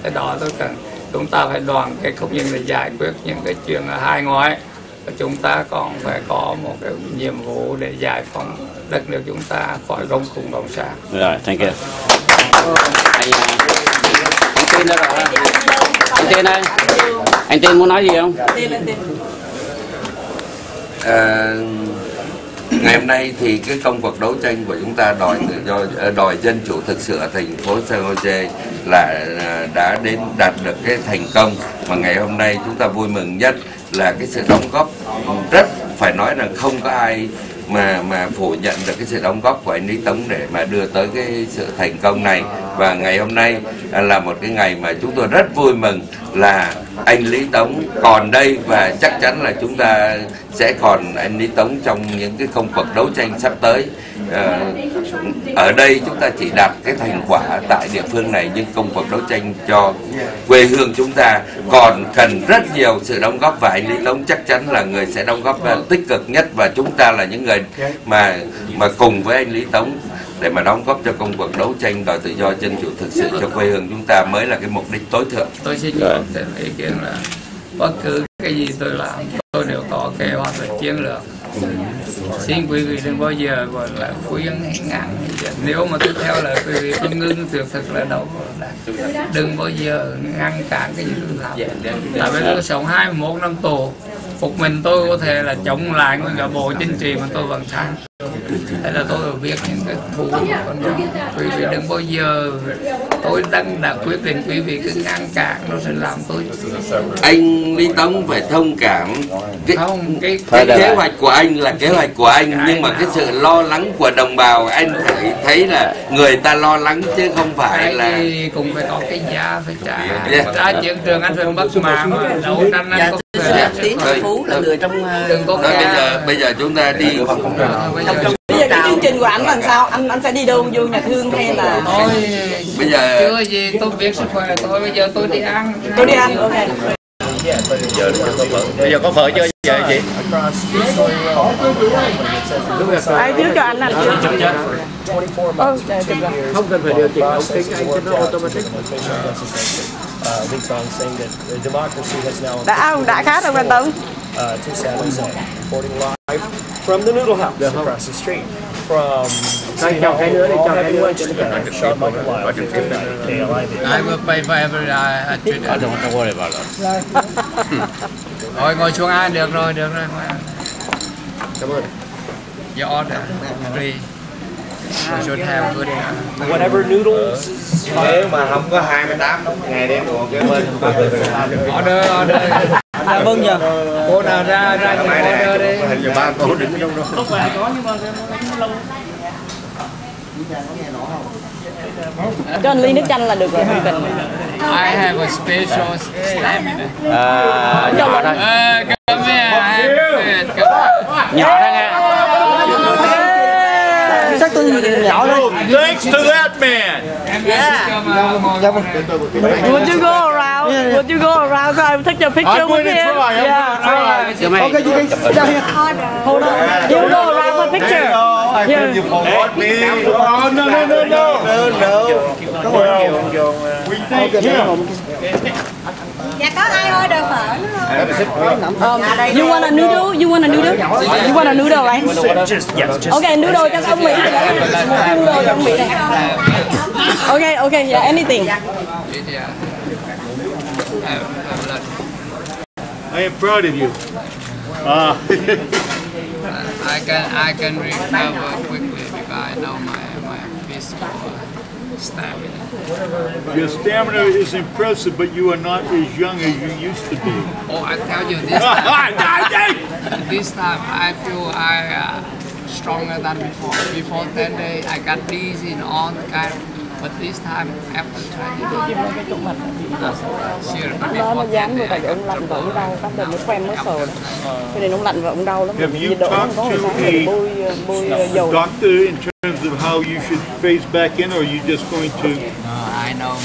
Cái đó tôi cần. Chúng ta phải đoàn kết không những để giải quyết những cái chuyện ở hai ngoại, và chúng ta còn phải có một cái nhiệm vụ để giải phóng đất nước chúng ta khỏi gông khủng cộng sản. Rồi, thank you. Anh Tiên đâu rồi? Anh Tiên ơi, anh Tiên muốn nói gì không? Ngày hôm nay thì cái công cuộc đấu tranh của chúng ta đòi tự do, đòi dân chủ thực sự ở thành phố Saigon là đã đạt được cái thành công, mà ngày hôm nay chúng ta vui mừng nhất là cái sự đóng góp rất phải nói là không có ai mà phủ nhận được cái sự đóng góp của anh Lý Tống để mà đưa tới cái sự thành công này. Và ngày hôm nay là một cái ngày mà chúng tôi rất vui mừng là anh Lý Tống còn đây, và chắc chắn là chúng ta sẽ còn anh Lý Tống trong những cái công cuộc đấu tranh sắp tới. Ở đây chúng ta chỉ đạt cái thành quả tại địa phương này, nhưng công cuộc đấu tranh cho quê hương chúng ta còn cần rất nhiều sự đóng góp, và anh Lý Tống chắc chắn là người sẽ đóng góp tích cực nhất, và chúng ta là những người mà cùng với anh Lý Tống để mà đóng góp cho công cuộc đấu tranh đòi tự do dân chủ thực sự cho quê hương chúng ta mới là cái mục đích tối thượng. Tôi xin thêm ý kiến là bất cứ cái gì tôi làm tôi đều có kế hoạch và chiến lược. Xin quý vị đừng bao giờ gọi là khuyên hay ngăn. Nếu mà tiếp theo là quý vị không ngưng tuyệt thực là đâu, đừng bao giờ ngăn cản cái gì tôi làm. Tại vì tôi sống 21 năm tù, một mình tôi có thể là chống lại nguyên cả bộ chính trị mà tôi vẫn thắng. Hay là tôi biết những cái thú còn đó. Quý vị đừng bao giờ tôi đã quyết định quý vị cứ ngăn cản nó sẽ làm tôi. Anh Lý Tống phải thông cảm cái kế hoạch của anh là kế hoạch của anh, nhưng mà cái sự lo lắng của đồng bào anh phải thấy là người ta lo lắng chứ không phải là cũng phải có cái giá phải trả. Ra chiến trường anh phải bất mạng mà đấu tranh anh có Tiến Phú là người trong bây giờ chúng ta đi. Bây giờ cái chương trình của anh làm sao? Anh sẽ đi đâu, vô nhà thương hay là bây giờ chưa gì tôi biết sức khỏe tôi, bây giờ tôi đi ăn. Tôi đi ăn, ok. Bây giờ có phở chưa vậy chị? Ai trước cho anh Không cần phải điều chỉnh ống kính, anh cho nó automatic. Đã khá rồi anh Tống. To San Jose, reporting live from the Noodle House across the street. From City Hall, all having lunch together. Sharp Michael Lyle, 1590 KLIV. I will pay for every treat. Don't worry about it. Rồi ngồi xuống ăn được rồi. Cảm ơn. You order, please. We should have good. Whatever noodles. Nếu mà không có 28 ngày đem đồ cái bên Order. Vâng nhờ. Cô nào ra order đi. Hình như ba cô đứng trong đó. Không phải có nhưng mà nó lâu. Cho anh ly nước chanh là được rồi, không cần. I have a special stamina. Nhỏ thôi. Come here. Nhỏ thôi nghe. Chắc tôi nhỏ thôi. Thanks to that man. Yeah. Would you go around? Would you go around so I take your picture with him? Yeah. Okay, you guys down here. Hold on. You go around for picture. Yeah. You forgot me. Oh, no. We thank you. Dạ có ai order phở nữa không? You want a noodle? You want a noodle? You want a noodle, right? Okay, noodle cho ông Mỹ. Một noodle cho ông Mỹ này. Okay, yeah, anything. I am proud of you. I can recover quickly because I know my physical stamina. Your stamina is impressive, but you are not as young as you used to be. Oh, I tell you this time. This time I feel stronger than before. Before 10 days I got dizzy and all kind. But this time after trying to do Nó mà dán người ta ông lạnh và ông đau, bắt đầu mới quen mới sờ. Cho nên ông lạnh và ông đau lắm. Have you talked to a doctor in terms of how you should phase back in, or are you just going to? I know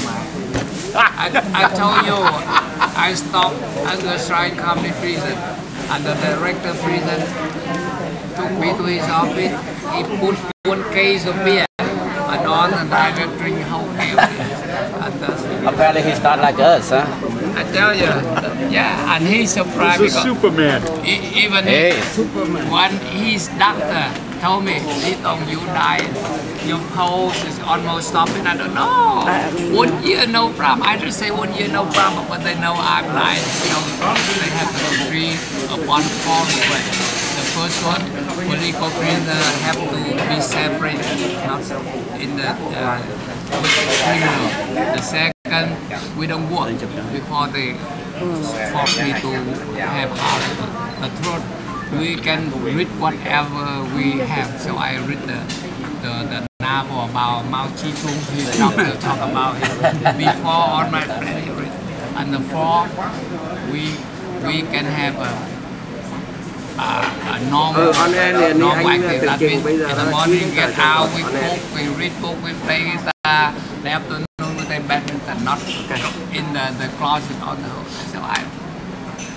I told you I stopped under Saigon County prison, and the director of prison took me to his office. He put 1 case of beer and I just drink whole beer. Apparently he's not like us, huh? I tell you, yeah, and he's surprised. He's a Superman. Even when his doctor told me, "Tống, you died, your pulse is almost stopping." I don't know. 1 year, no problem. I just say 1 year, no problem, but they know I'm lying. So they have to agree upon 4 requests. The first one, political prisoner have to be separated, not in the criminal. The second, we don't work before they force me to have house. The third, we can read whatever we have. So I read the novel about Mao Zedong. His doctor talk about it before on my friend. And the fourth, we can have a normal activity. That means in the morning get out, we cook, we read book, we play guitar. The afternoon we play badminton, not in the closet on the house. So I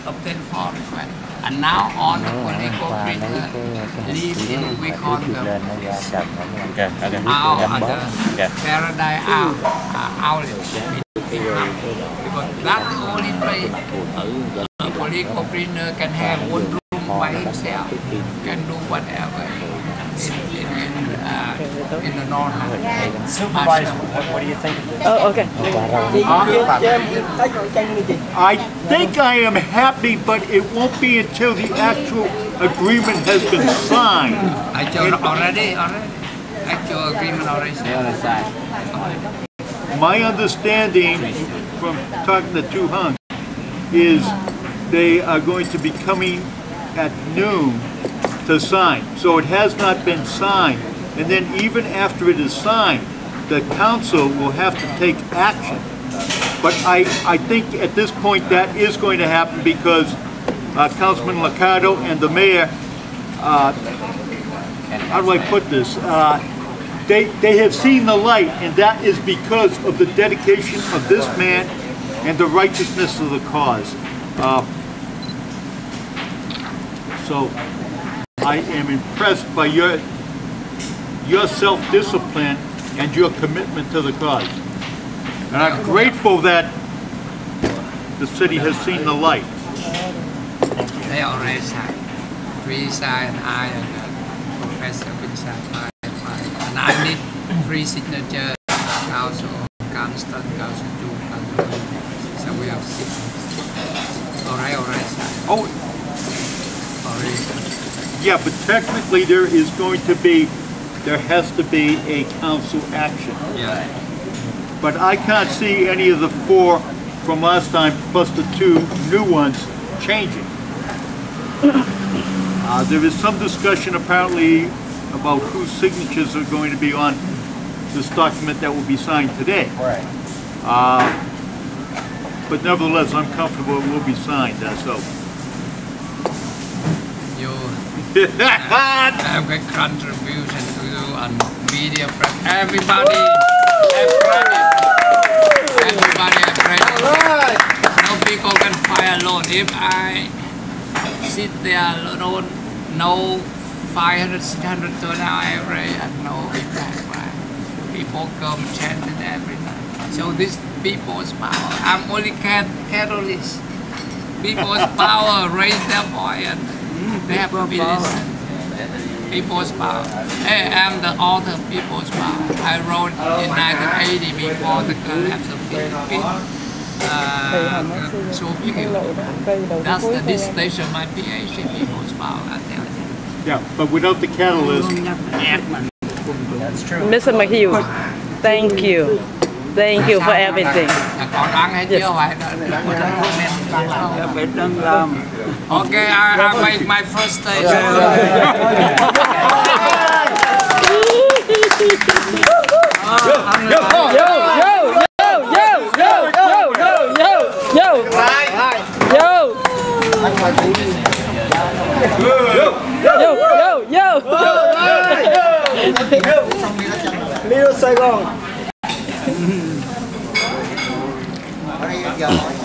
obtained 4 requests. And now on political prisoner live in we call the paradise outlet. Because that's the only place a political prisoner can have 1 room by himself, can do whatever in the north. Supervisor, what do you think of this? Oh, okay. I think I am happy, but it won't be until the actual agreement has been signed. Actual agreement already signed. My understanding from talking to Tu Hung is they are going to be coming at noon to sign. So it has not been signed. And then even after it is signed, the council will have to take action. But I think at this point that is going to happen because Councilman Liccardo and the mayor, how do I put this? They have seen the light, and that is because of the dedication of this man and the righteousness of the cause. So I am impressed by your self-discipline and your commitment to the cause. And I'm grateful that the city has seen the light. They already signed. 3 signed, I and Professor Vincent 5. And I need 3 signatures. Council, Constant, Council 2, Council 3. So we have 6. Already signed. Oh. Yeah, but technically there has to be a council action. Yeah. But I can't see any of the 4 from last time plus the 2 new ones changing. There is some discussion apparently about whose signatures are going to be on this document that will be signed today. Right. But nevertheless, I'm comfortable it will be signed. So. Have a contribution to you and media press. Everybody have credit. Everybody have credit. people can fight alone. If I sit there alone, no 500, 600 turn out every and no impact. Right? People come chanting every night. So this people's power. I'm only Catholic. People's power raise their voice and they have to be listened. People's power. Hey, I'm the author of People's Power. I wrote in 1980 before the collapse of Philippines. That's the distinction of my PhD, People's Power, I tell you. Yeah, but without the catalyst. That's true. Mr. McHugh, thank you. Thank you for everything. Còn ăn hay chưa phải Okay, I made my first stage. Little Saigon.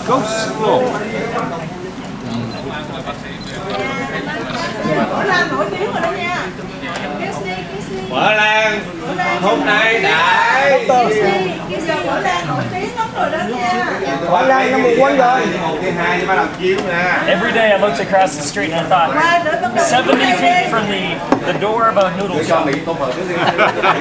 Go slow. Mở Lan hôm nay đã Mở Lan nó 1 quân rồi. Every day I looked across the street and I thought, 70 feet from the door of a noodle shop.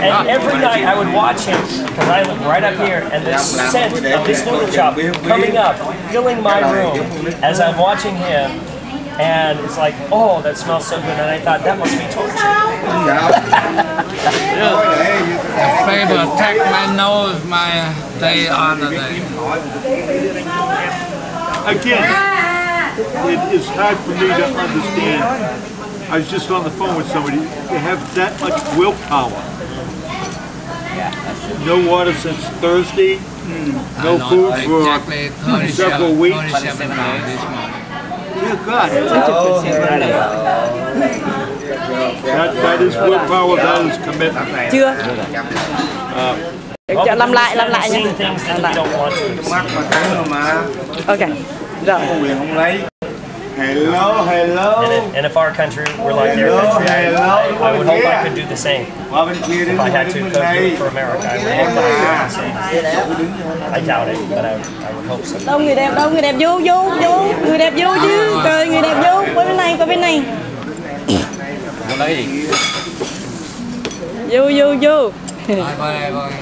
And every night I would watch him, because I live right up here, and the scent of this noodle shop coming up, filling my room as I'm watching him. And it's like, oh, that smells so good. And I thought, that must be torture. The fever attacked my nose, my day on the day. Again, it is hard for me to understand. I was just on the phone with somebody. They have that much willpower. No water since Thursday. No food for several weeks. Dear God, that is willpower, that is commitment. Chưa? Làm lại nha. Ok, rồi. Hello. And if our country were like their country, I would hope I could do the same. If I had to come for America, I would hope I could do the same. I doubt it, but I would hope so. Đâu người đẹp vô, người đẹp vô chứ, trời người đẹp vô, coi bên này. Muốn nói gì? Vô.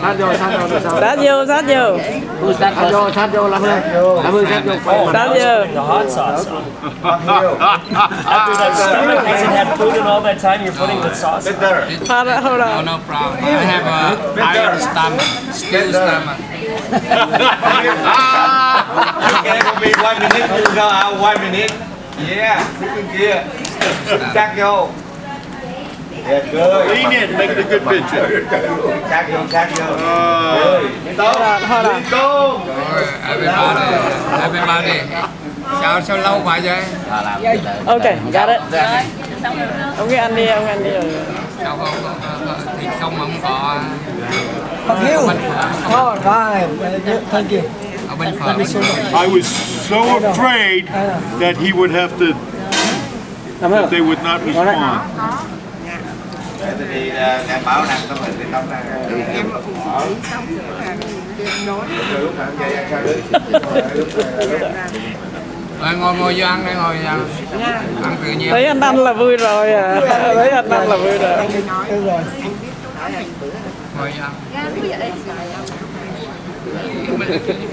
Sát vô. Sát vô, sát vô. The hot sauce on. After that stomach hasn't had food in all that time, you're putting the sauce on. Hold on. No problem. I have a iron stomach, steel stomach. Okay, will be 1 minute. You go out 1 minute. Yeah, here. Chắc vô. Yeah, good. Lean in, make it a good picture. Chắc vô. Hold on. Everybody. Sao lâu phải vậy? Ok, got it. Ông cứ ăn đi rồi. Sao không thì không có. Thank you. I was so afraid that he would have to, that they would not respond. Báo năng có mình tóc ra. Ngồi vô ăn đây, ngồi ăn tự nhiên. Thấy anh ăn là vui rồi à. Ngồi vô ăn.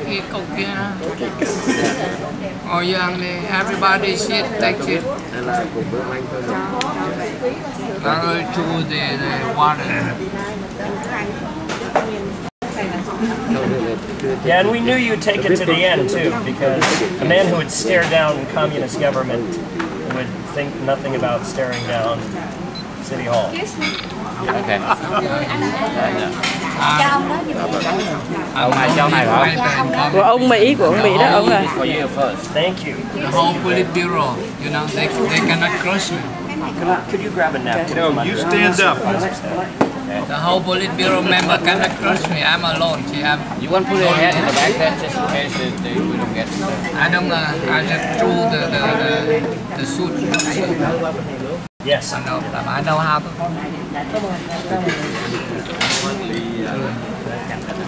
Cái cục kia. Ngồi vô ăn đi. Everybody sit, take it. To the water. Yeah, and we knew you'd take it to the end too, because a man who would stare down communist government would think nothing about staring down City Hall. Okay. Ông này cho này hả? Của ông Mỹ, của ông Mỹ đó, ông này. For you first. Thank you. The whole Politburo, you know, they cannot crush me. Could you grab a napkin? No, you stand up. The whole Politburo member cannot crush me. I'm alone. See, You want to put your head in the back there just in case we don't get. I don't. I just threw the suit. Yes. I know how to.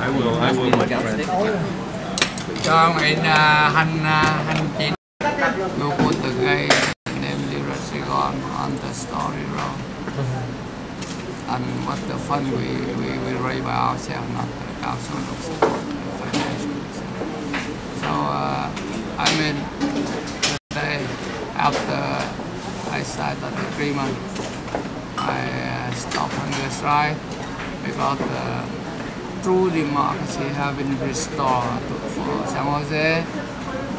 I will, my friend. Cho mình hành chín. You put the guy named Little Saigon on the story road. And what the fund we raise by ourselves, not the council of support, financially. So I mean, the day after I signed that agreement, I stopped hunger strike because the true democracy have been restored for San Jose.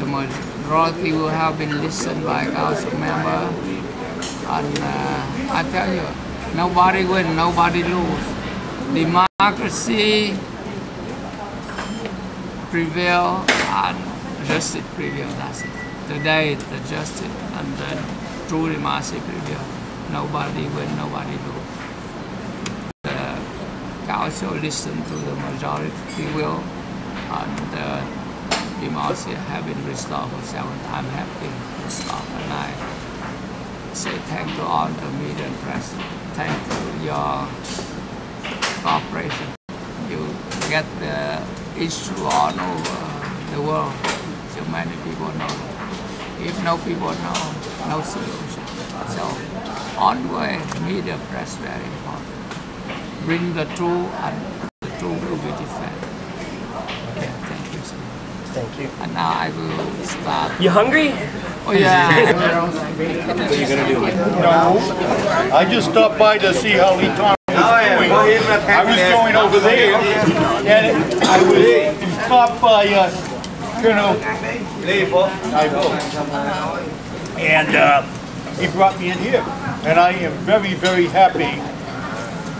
The majority will have been listened by council member, and I tell you, nobody win, nobody lose. Democracy prevail and justice prevail. That's it. Today, the justice and the true democracy prevail. Nobody win, nobody lose. The council listen to the majority will, and the democracy have been restored for 7. I'm happy to stop, and I say thank to all the media and press. Thank to your cooperation. You get the issue all over the world. So many people know. If no people know, no solution. So on the way, media press very important. Bring the truth, and the truth will be defended. Okay, thank you so much. Thank you. And now I will start. You hungry? Oh yeah. What are you gonna do? No, I just stopped by to see how Lee Tom was doing. I was going over there, and I was stopped by Colonel and he brought me in here, and I am very, very happy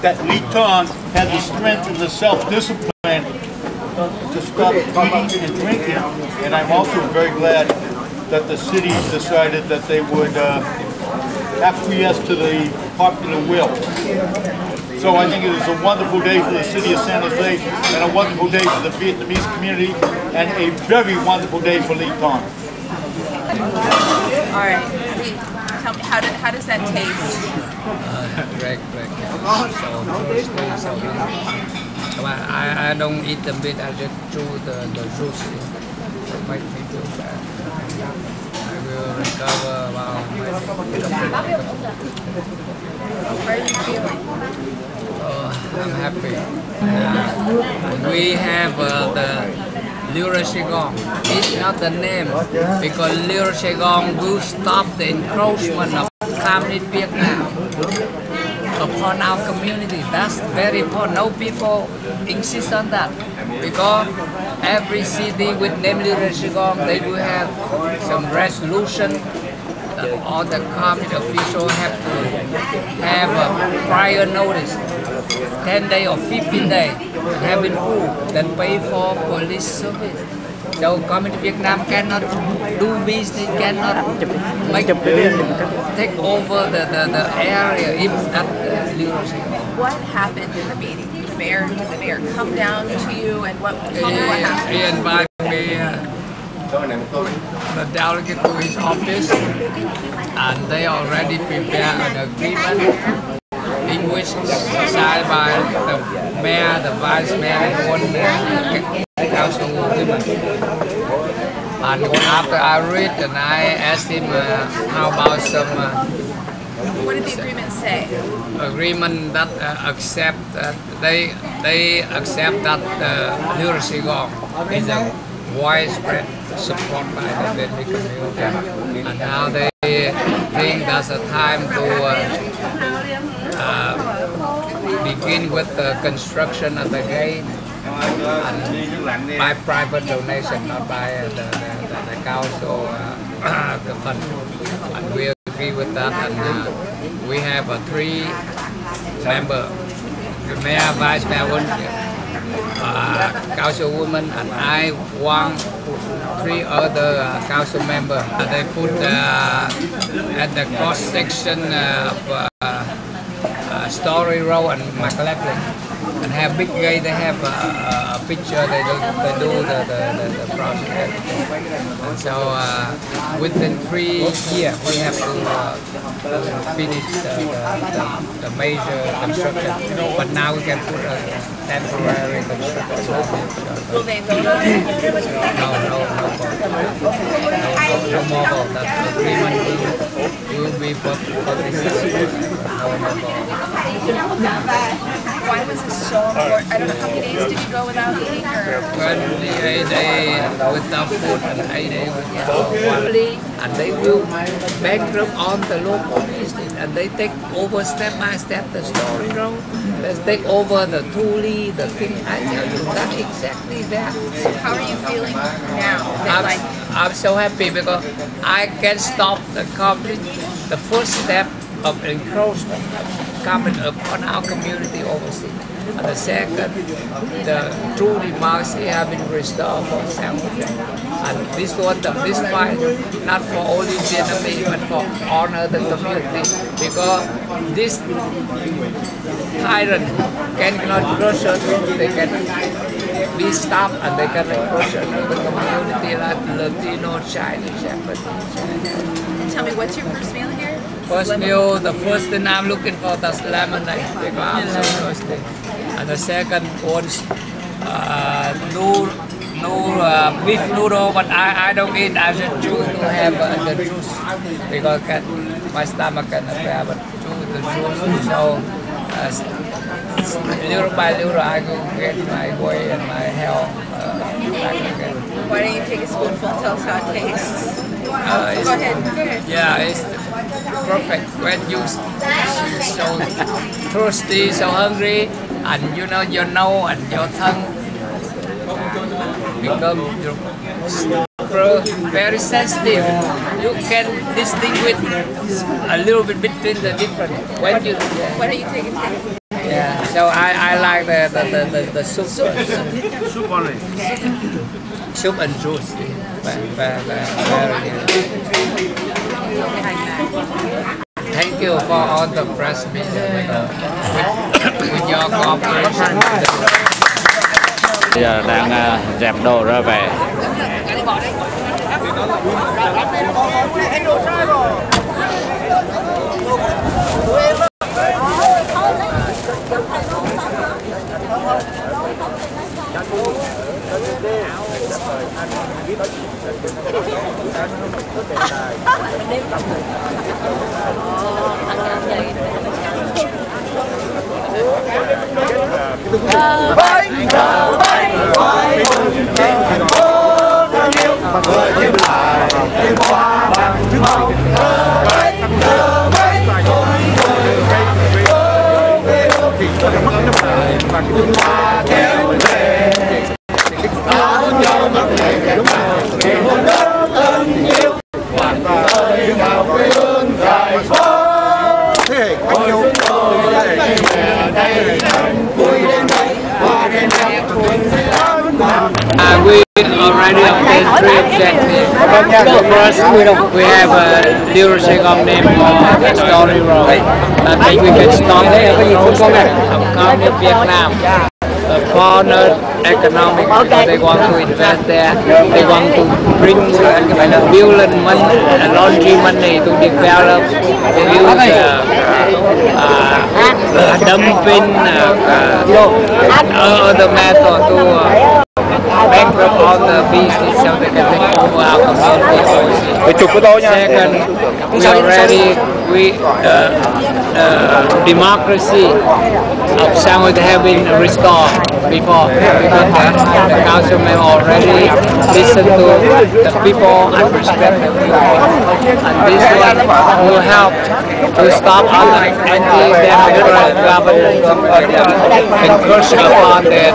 that Lee Tong had the strength and the self-discipline to stop eating and drinking, and I'm also very glad that the city decided that they would acquiesce to the popular will. So I think it is a wonderful day for the city of San Jose, and a wonderful day for the Vietnamese community, and a very wonderful day for Lee Tong. All right, tell me, how does that taste? Great. So I don't eat the meat, I just chew the juice. To make me feel bad. I will recover about How are you feeling? I'm happy. We have the Little Saigon. It's not the name because Little Saigon will stop the encroachment of communist Vietnam upon our community. That's very important. No people insist on that because every city with name Little Saigon, they will have some resolution. All the communist officials have to have a prior notice, 10 days or 15 days, have been proved, then pay for police service. So communist Vietnam cannot do business, cannot take over the area if that Little Saigon. What happened in the meeting? Did the mayor come down to you, and tell me what happened? He invited me, the delegate to his office, and they already prepared an agreement in which signed by the mayor, the vice mayor, and one council woman. And after I read, and I asked him how about some. What did the agreement say? Agreement that accept they accept that Little Saigon is a widespread support by the Vietnamese community, and now they think that's a time to begin with the construction of the gate and by private donation, not by the council the fund. And we agree with that, and we have 3 members, the mayor, vice mayor, councilwoman, and I, 3 other council members. They put at the cross section of Story Road and McLaughlin, and have big gate. They have a picture. They do the process. And so within 3 years we have to finish the major construction. But now we can put a temporary construction. Will they vote on it? No more vote. That agreement will be publicized. Why was this so important? I don't know, how many days did you go without eating? Or? 28 days without food and 8 days without water. And they will bankrupt on the local business, and they take over step by step the Story Road. Let's take over the Thule, the thing. I tell you, that's exactly that. So how are you feeling now? I'm so happy because I can stop the first step of encroachment coming upon our community overseas. And the second, the true democracy have been restored for San Jose. And this fight, not for only Vietnamese, but for all other communities, because this tyrant cannot crush us. They can be stopped, and they can crush another community like Latino, Chinese, Japanese. Tell me, what's your first meal here? First meal, the first thing I'm looking for is lemonade because I'm so thirsty. And the second one's beef noodle, but I don't eat. I just choose to have the juice because my stomach cannot bear, but choose the juice. So little by little, I will get my weight and my health back again. Why don't you take a spoonful and tell us how it tastes? Go ahead. Yeah, it's perfect when you're so thirsty, so hungry, and you know your nose and your tongue become very sensitive. You can distinguish a little bit between the different. Why don't you take it? Yeah, so I like the soup. Soup only. Soup and juice. Very good. Thank you for all the press media with your cooperation. Giờ đang dẹp đồ ra về. We already obtained 3 objectives. First, we have a little Saigon name for the Story Road. I think we can stop communist Vietnam. The foreigner economic, they want to invest there. They want to bring billion money, laundry money to develop, to use dumping, other method to bankrupt all the business so they can take over our community. Second, democracy of San Jose have been restored before because the councilmen already listened to the people and respect the people. And this one will help to stop all the anti-democratic government and crush upon the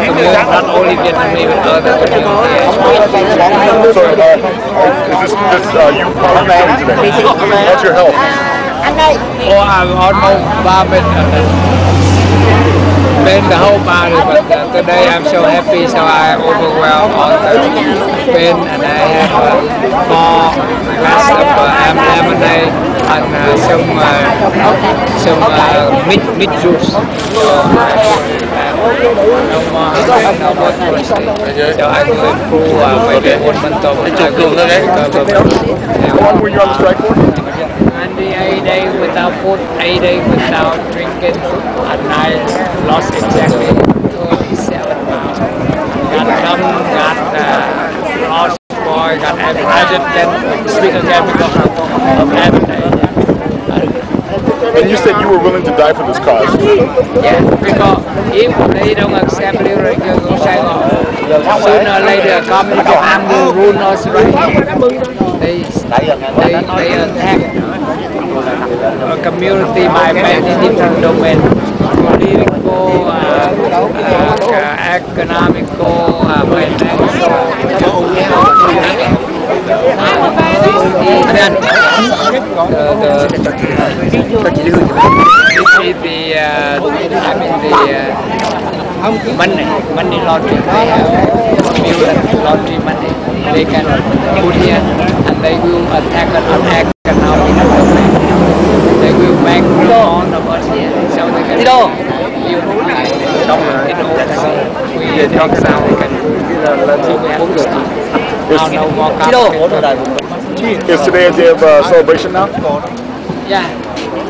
community, not only Vietnamese but other communities. So, is this you today? What's your health? Oh, I'm almost 3 minutes. Been the whole body, but today I'm so happy, so I overwhelmed all the pain, and I have more glass of lemonade and some meat juice. No more thirsty. So I go improve maybe 1 month of How long were you on the strike for? 28 days without food, 8 days without drinking, and I lost exactly 37 pounds. Got numb, got lost boy, got everything. I just can speak again because of everything. And you said you were willing to die for this cause. Yeah, because if they don't accept liberation of Saigon, sooner or later communist arm will rule us right. They attack a community by many different domains, political, economical, money laundering. They have million laundry money. They can put here and they will attack on economic domain. They will bank on of us here, so they can build in order we take some we can so we have to stop. Now no more competition. Is today a day of celebration now? Yeah,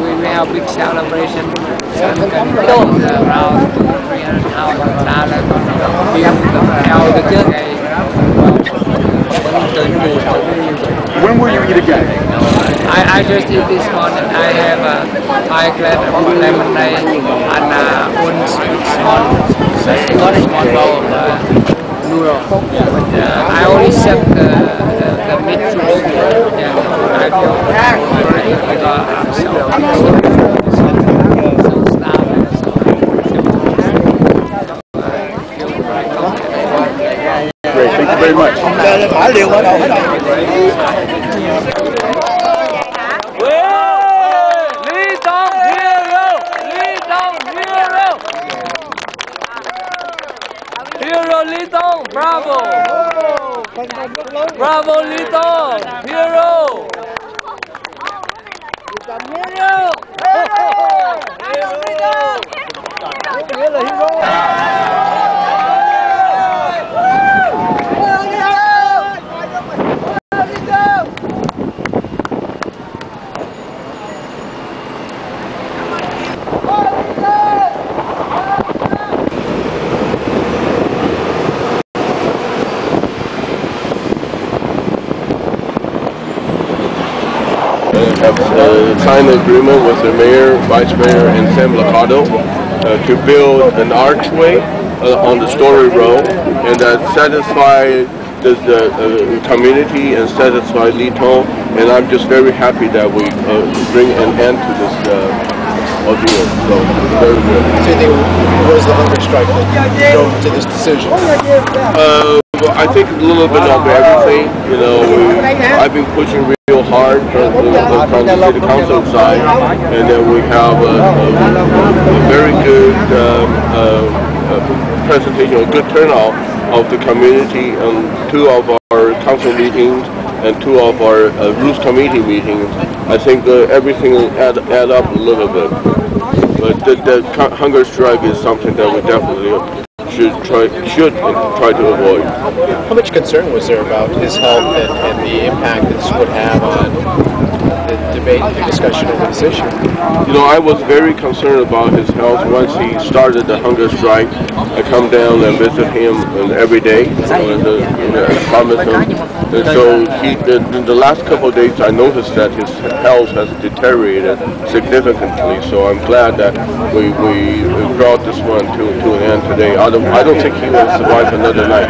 we have big celebration. Some can around $300,000 When will you eat again? I just eat this morning. I have 5 glass of lemonade and one small bowl of noodle. I only set the meat juice. Yeah, I feel I'm so starving. Great, thank you very much. Hero Lito, bravo! Bravo Lito, hero! Have signed an agreement with the mayor, vice mayor, and Sam Lacado to build an archway on the Story Road, and that satisfy the community and satisfy Tong. And I'm just very happy that we bring an end to this ordeal. So very good. So you think what is the hunger strike that drove to this decision? I think a little bit of everything. You know, I've been pushing real hard from the city council side, and then we have a very good presentation, a good turnout of the community on 2 of our council meetings and 2 of our rules committee meetings. I think everything add up a little bit, but the hunger strike is something that we definitely should try to avoid. How much concern was there about his health and the impact this would have on the debate and the discussion over this issue? You know, I was very concerned about his health once he started the hunger strike. I come down and visit him every day and promise him. And so in the last couple of days, I noticed that his health has deteriorated significantly. So I'm glad that we brought this one to an end today. I don't think he will survive another night.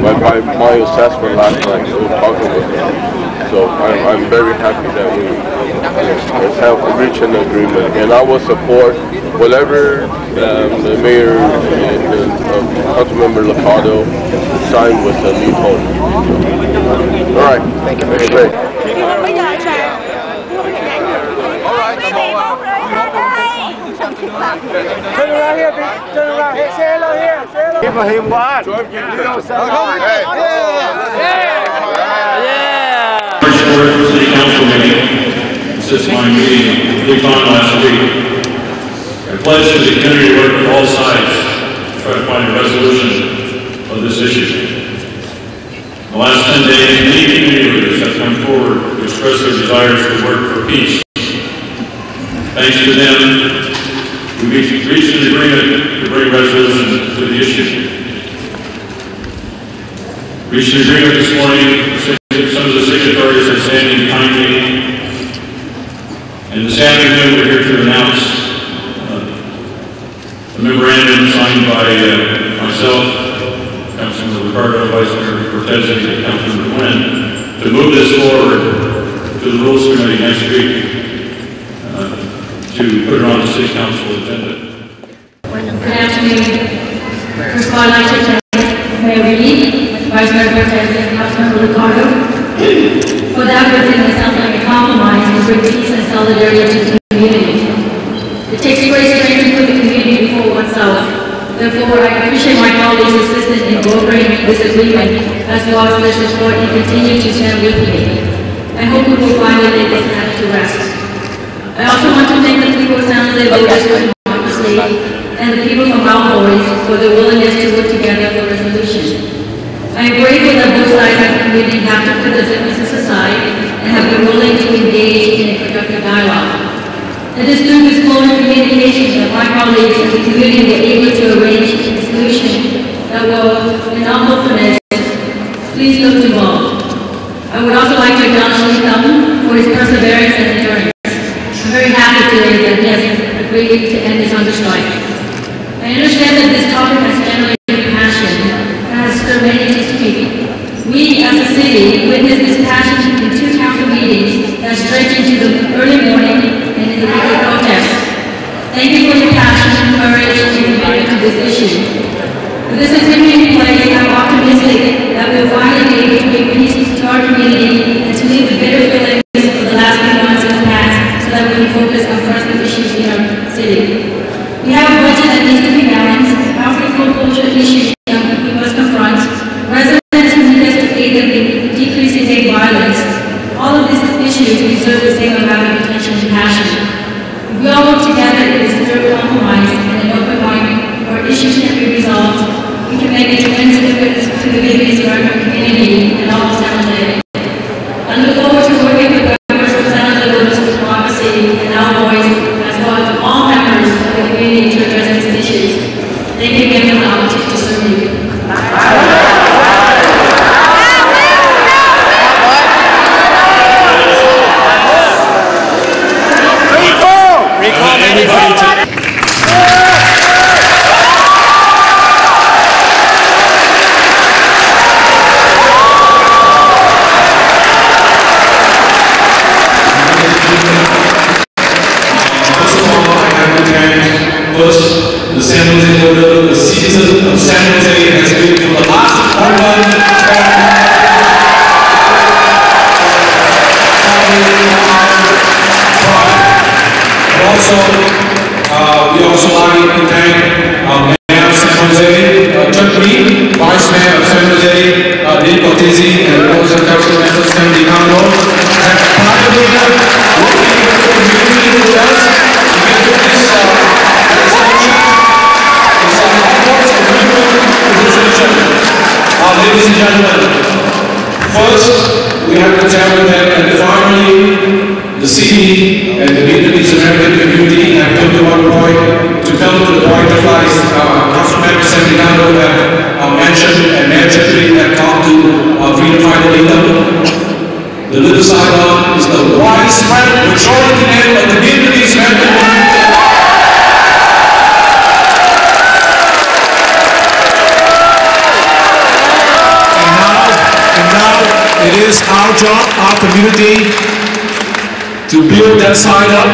By my assessment last night, we were talking with him. So I'm very happy that we have reached an agreement, and I will support whatever the mayor and Councilmember Lacado signed with Tong. All right. Thank you. Great. Bây giờ Turn around here, turn around here. Say hello here. Say hello. Give him one. City Council meeting. Since my meeting with Tong last week, I pledged to the community to work with all sides to try to find a resolution of this issue. The last 10 days, many community leaders have come forward to express their desires to work for peace. Thanks to them, we reached an agreement to bring resolution to the issue. Reached an agreement this morning. Some of the signatories are standing behind me. And this afternoon, we're here to announce a memorandum signed by myself, Councilman Ricardo, Vice Mayor Cortez, and Councilman Quinn, to move this forward to the Rules Committee next week to put it on the City Council agenda. Good afternoon. First of all, I'd like to thank Mayor Reed, Vice Mayor Cortez, and Councilman Ricardo for the efforts in assembling a compromise to bring peace and solidarity to the community. It takes great strength to put the community before oneself. Therefore, I appreciate my colleagues' assistance in brokering this agreement, as well as their support and continue to stand with me. I hope we will finally lay this matter to rest. I also want to thank the people of San Jose voters for democracy and the people from our boys for their willingness to work together for resolution. I am grateful that both sides of the community have to put their differences aside and have been willing to engage in a productive dialogue. It is through this close communication that my colleagues in the community were able to arrange a solution that will, in all hopefulness, please those involved. I would also like to acknowledge Tống for his perseverance and endurance. I'm very happy today that he has agreed to end this hunger strike. I understand that this topic has generated passion and has stirred many to speak. We, as a city, witnessed this passion in 2 council meetings that stretched into the early morning and in the weekly protests. Thank you for your passion, courage, and commitment to this issue. With this agreement in place, I'm optimistic that we'll finally be able to bring peace to our community and to leave the bitter feelings of the last few months in the past so that we can focus on pressing issues in our city. We have a budget that needs to be balanced, housing foreclosure issues that we must confront, residents who need us to aid them in decreasing hate violence. All of these issues deserve the same amount of attention and passion. If we all work together in a spirit of compromise and an open mind where issues can be resolved, we can make a tremendous difference to the Vietnamese American community and all of San Jose. I look forward to working with members of San Jose voters for democracy and our voice, as well as all members of the community to address these issues. Thank you again for the opportunity to serve you. First, the San Jose voter, the citizen of San Jose has been for the last 1 month. Also, we also like to thank Mayor of San Jose, Chuck Reed, Vice Mayor of San Jose, Dean Cortese, and also Council Member Sam DiCarlo, that participated working with the community with us to get this ladies and gentlemen, first we have to tell you that finally the city and the Vietnamese American community have come to one point to come to the point of like Council Member Sam DiCarlo have mentioned and Mayor Chitri have talked to Freedom Fighter Leader. The Little Saigon is the widespread majority name of the Vietnamese American community. It is our job, our community, to build that side up.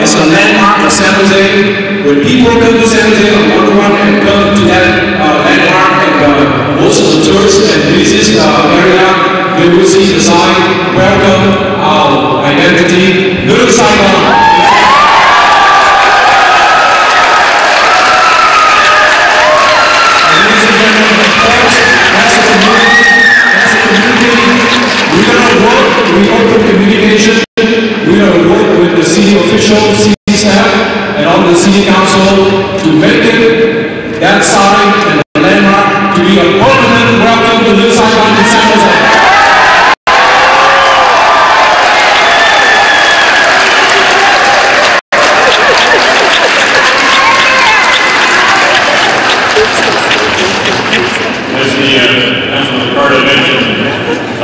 It's a landmark for San Jose. When people come to San Jose on 101 and come to that landmark, and most of the tourists and visitors area, they will see the sign, welcome our identity, Little Saigon. And now, it is our job, our community, to build that side up. It's a landmark for San Jose. When people come to San Jose on 101 and come to that landmark, they will see the sign, welcome our identity, Little Saigon. When people come to San Jose on 101 and come to that landmark, they will see the sign, welcome our identity, Little Saigon. official city staff and all the city council to make it that sign and the landmark to be a permanent welcome to New Saigon to San Jose. As the Councilman Ricardo mentioned,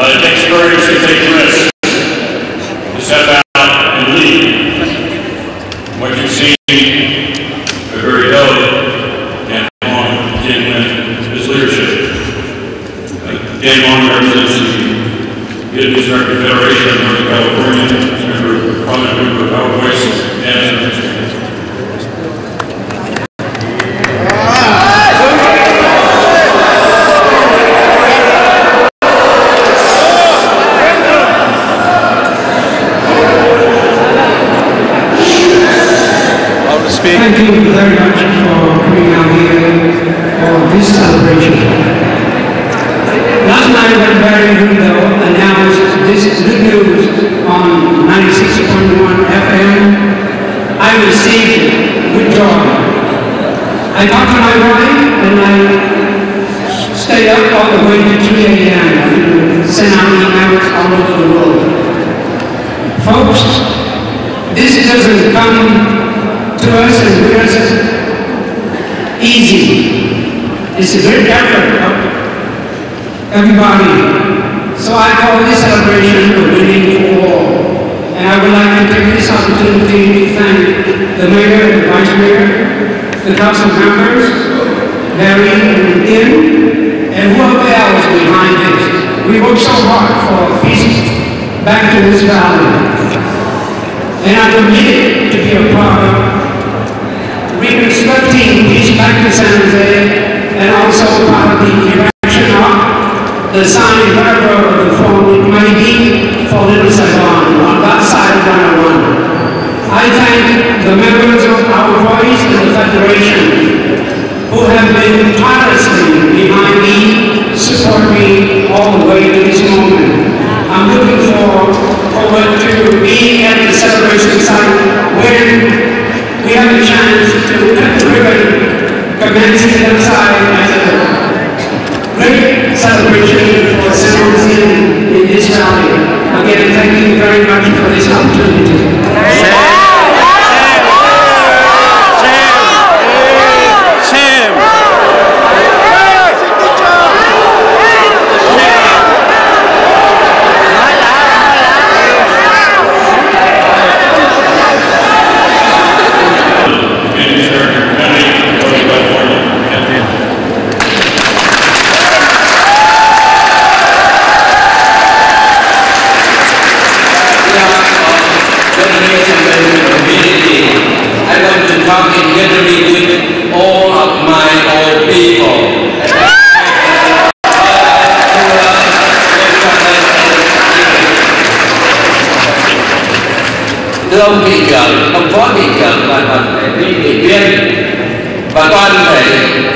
it takes courage to take risks, to step out and lead. What you've seen, a very delicate and long came with his leadership. Dan Long represents the Vietnamese American Federation of Northern California, prominent member of Our Voice, and Thank you very much for coming out here for this celebration. Last night when Barry Window announced this good news on 96.1 FM, I received it with joy. I talked to my wife and I stayed up all the way to 3 a.m. to send out emails all over the world. Folks, this doesn't come to us and with us easy. It's a great effort of everybody. So I call this celebration a winning for all. And I would like to take this opportunity to thank the mayor and the vice mayor, the council members, Barry and Tim, and whoever else behind this. We worked so hard for peace back to this valley. And I'm committed to be a part of reconstructing peace back to San Jose, and also part of the erection of the sign wherever the form it might be for Little Saigon on that side of 101. I thank the members of Our Voice and the Federation who have been tirelessly behind me, support me all the way to this moment. I'm looking forward to being at the celebration site when we have a chance to cut the ribbon, commencing outside as a great celebration for San Jose in this valley. Again, thank you very much for this opportunity. Thưa ông thị trưởng, ông phó thị trưởng và toàn thể quý ủy viên và toàn thể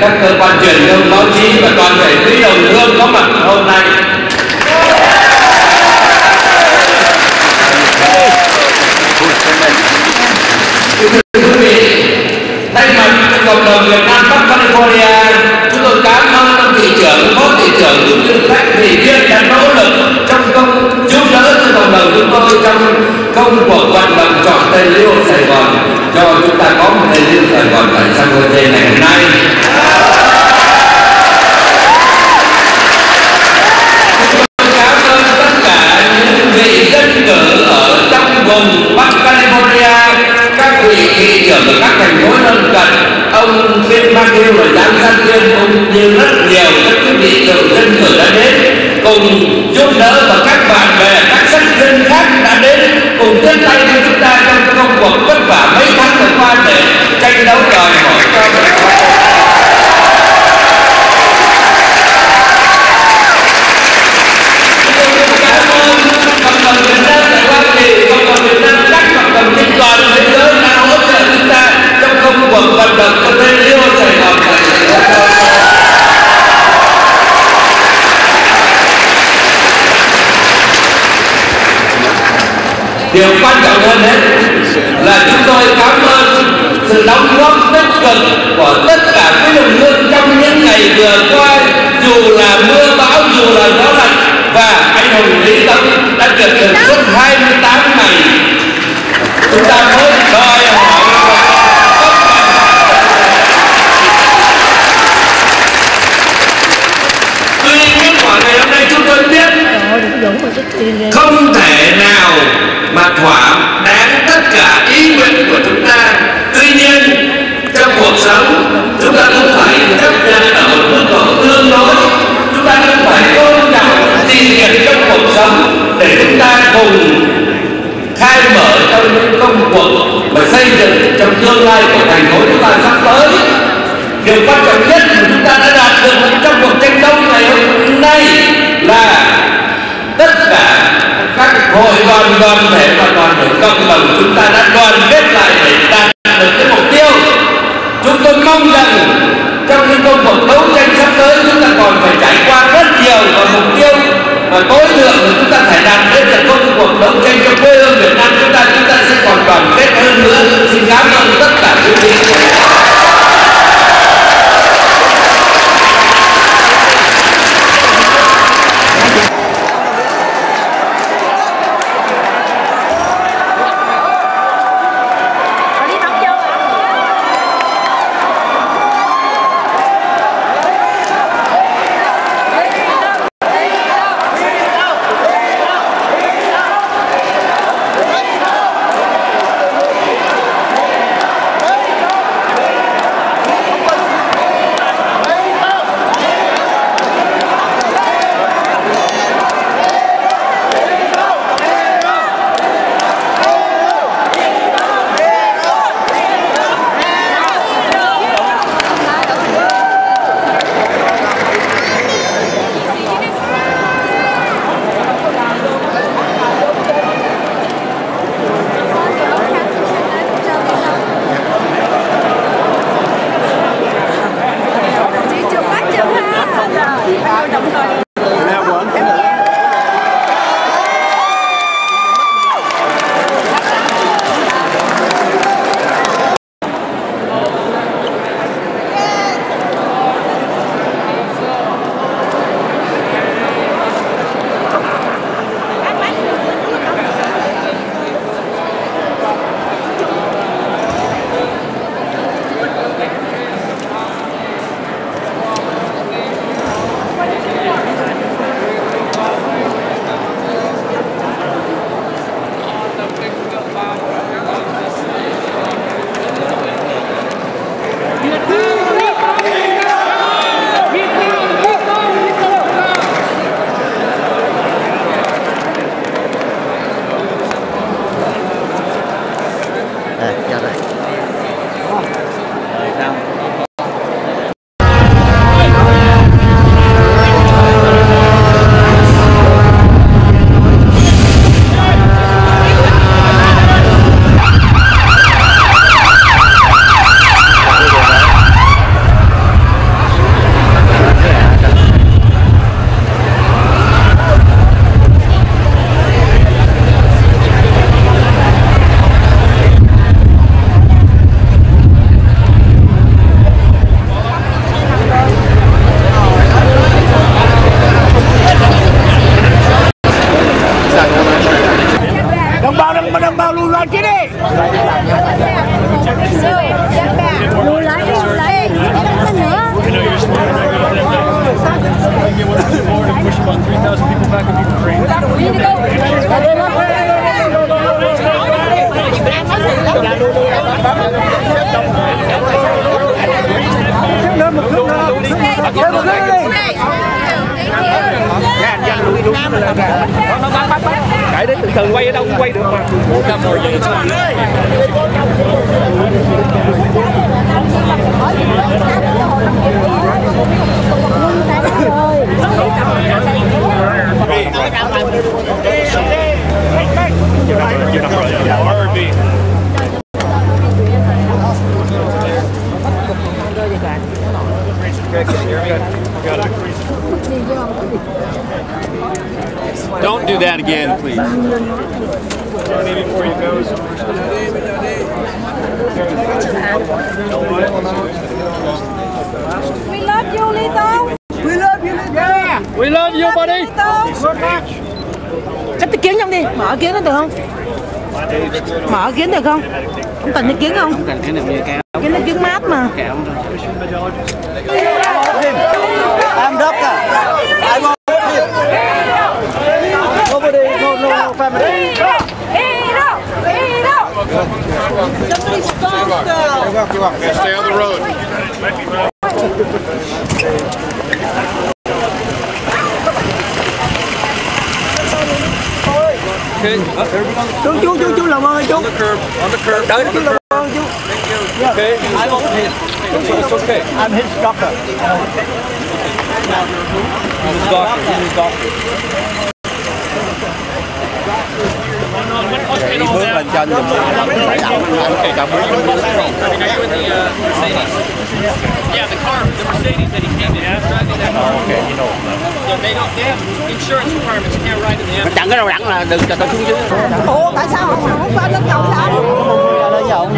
các cơ quan truyền thông báo chí và toàn thể quý đồng hương có mặt hôm nay. Thưa quý vị, thay mặt cho cộng đồng Việt Nam Bắc California, chúng tôi cảm ơn ông thị trưởng, phó thị trưởng cũng như các ủy viên đã nỗ lực trong công giúp đỡ cho cộng đồng chúng tôi trong công cuộc vận động chọn tên Liêu Sài Gòn cho chúng ta có một tên Liêu Sài Gòn tại San Jose ngày hôm nay. Tôi cảm ơn tất cả những vị dân cử ở trong vùng Bắc California, các vị thị trưởng ở các thành phố lân cận, ông Viên Bác Hiêu và giám sát viên cũng như rất nhiều các quý vị dân cử đã đến cùng giúp đỡ, và các bạn bè, các sắc dân khác đã đến cùng tiếp tay cho chúng ta trong công cuộc vất vả mấy tháng vừa qua để tranh đấu đòi hỏi cho mình. Cảm ơn cộng đồng Việt Nam tại Hoa Kỳ, cộng đồng Việt Nam, các cộng đồng trên toàn thế giới đã hỗ trợ chúng ta trong công cuộc vận động cho tên Liêu Sài Gòn. Điều quan trọng hơn hết là chúng sự đóng góp tích cực của tất cả các lực lượng trong những ngày vừa qua, dù là mưa bão, dù là gió lạnh, và anh hùng Lý Tống đã trực được suốt 28 ngày. Chúng ta mới đòi hỏi tuy kết quả ngày hôm nay chúng tôi biết không thể nào mà thỏa đáng tất cả ý nguyện của chúng ta. Tuy nhiên trong cuộc sống chúng ta cũng phải chấp nhận ở một mức độ tương đối, chúng ta cũng phải tôn trọng gì việc trong cuộc sống để chúng ta cùng khai mở trong những công cuộc mà xây dựng trong tương lai của thành phố chúng ta sắp tới. Điều quan trọng nhất mà chúng ta đã đạt được trong cuộc tranh đấu ngày hôm nay là tất cả các hội đoàn thể và toàn thể cộng đồng chúng ta đã đoàn kết lại để đạt được cái mục tiêu. Chúng tôi mong rằng trong những công cuộc đấu tranh sắp tới chúng ta còn phải trải qua rất nhiều, và mục tiêu mà tối thượng mà chúng ta phải đạt đến là công cuộc đấu tranh cho quê hương Việt Nam chúng ta sẽ còn đoàn kết hơn nữa. Xin cảm ơn tất cả quý vị. Đồng bào lùi lại kia đi. Lùi lại đi, lùi lại đi. Cãi đến từ từ quay ở đâu cũng quay được mà. Don't do that again, please. Before you go. được không? Mở kính được không? Không cần cái kính không? Không cần kính được như kéo. Kính nó kính mát mà. Kéo. I'm doctor. I want him. Nobody, no family. Somebody stop girl. Stay on the road. Chú làm ơn chú. On the curb. Đợi chú làm ơn chú. Okay. I want him. It's okay. I'm his doctor. He's a doctor. Đi bước lên trên giùm Okay. Yeah, the Mercedes that he came in. Okay, you know. They have insurance requirements. You can't ride in the Chặn cái đầu đẳng là đừng cho tôi xuống dưới. Ủa tại sao không phải lên cầu sao?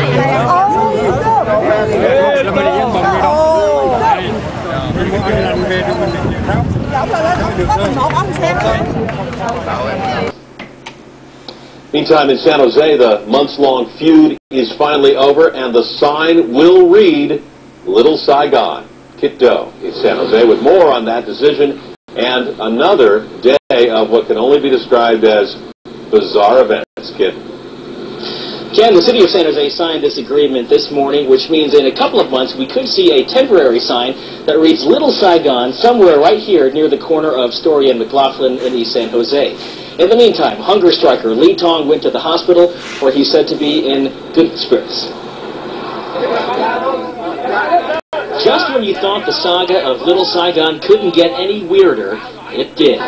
Meantime, in San Jose, the months-long feud is finally over, and the sign will read Little Saigon. Kit Doe in San Jose with more on that decision and another day of what can only be described as bizarre events. Kit. Ken, the city of San Jose signed this agreement this morning, which means in a couple of months we could see a temporary sign that reads Little Saigon somewhere right here near the corner of Story and McLaughlin in East San Jose. In the meantime, hunger striker Lee Tong went to the hospital where he's said to be in good spirits. Just when you thought the saga of Little Saigon couldn't get any weirder, it did.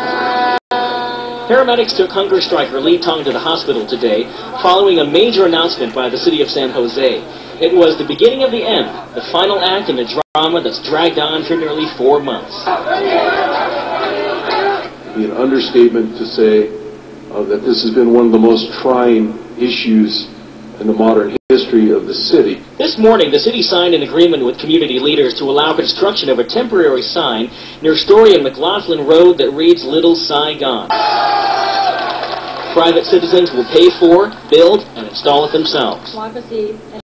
Paramedics took hunger striker Lee Tong to the hospital today following a major announcement by the city of San Jose. It was the beginning of the end, the final act in a drama that's dragged on for nearly 4 months. It would be an understatement to say that this has been one of the most trying issues in the modern history of the city. This morning, the city signed an agreement with community leaders to allow construction of a temporary sign near Story and McLaughlin Road that reads Little Saigon. Private citizens will pay for, build, and install it themselves.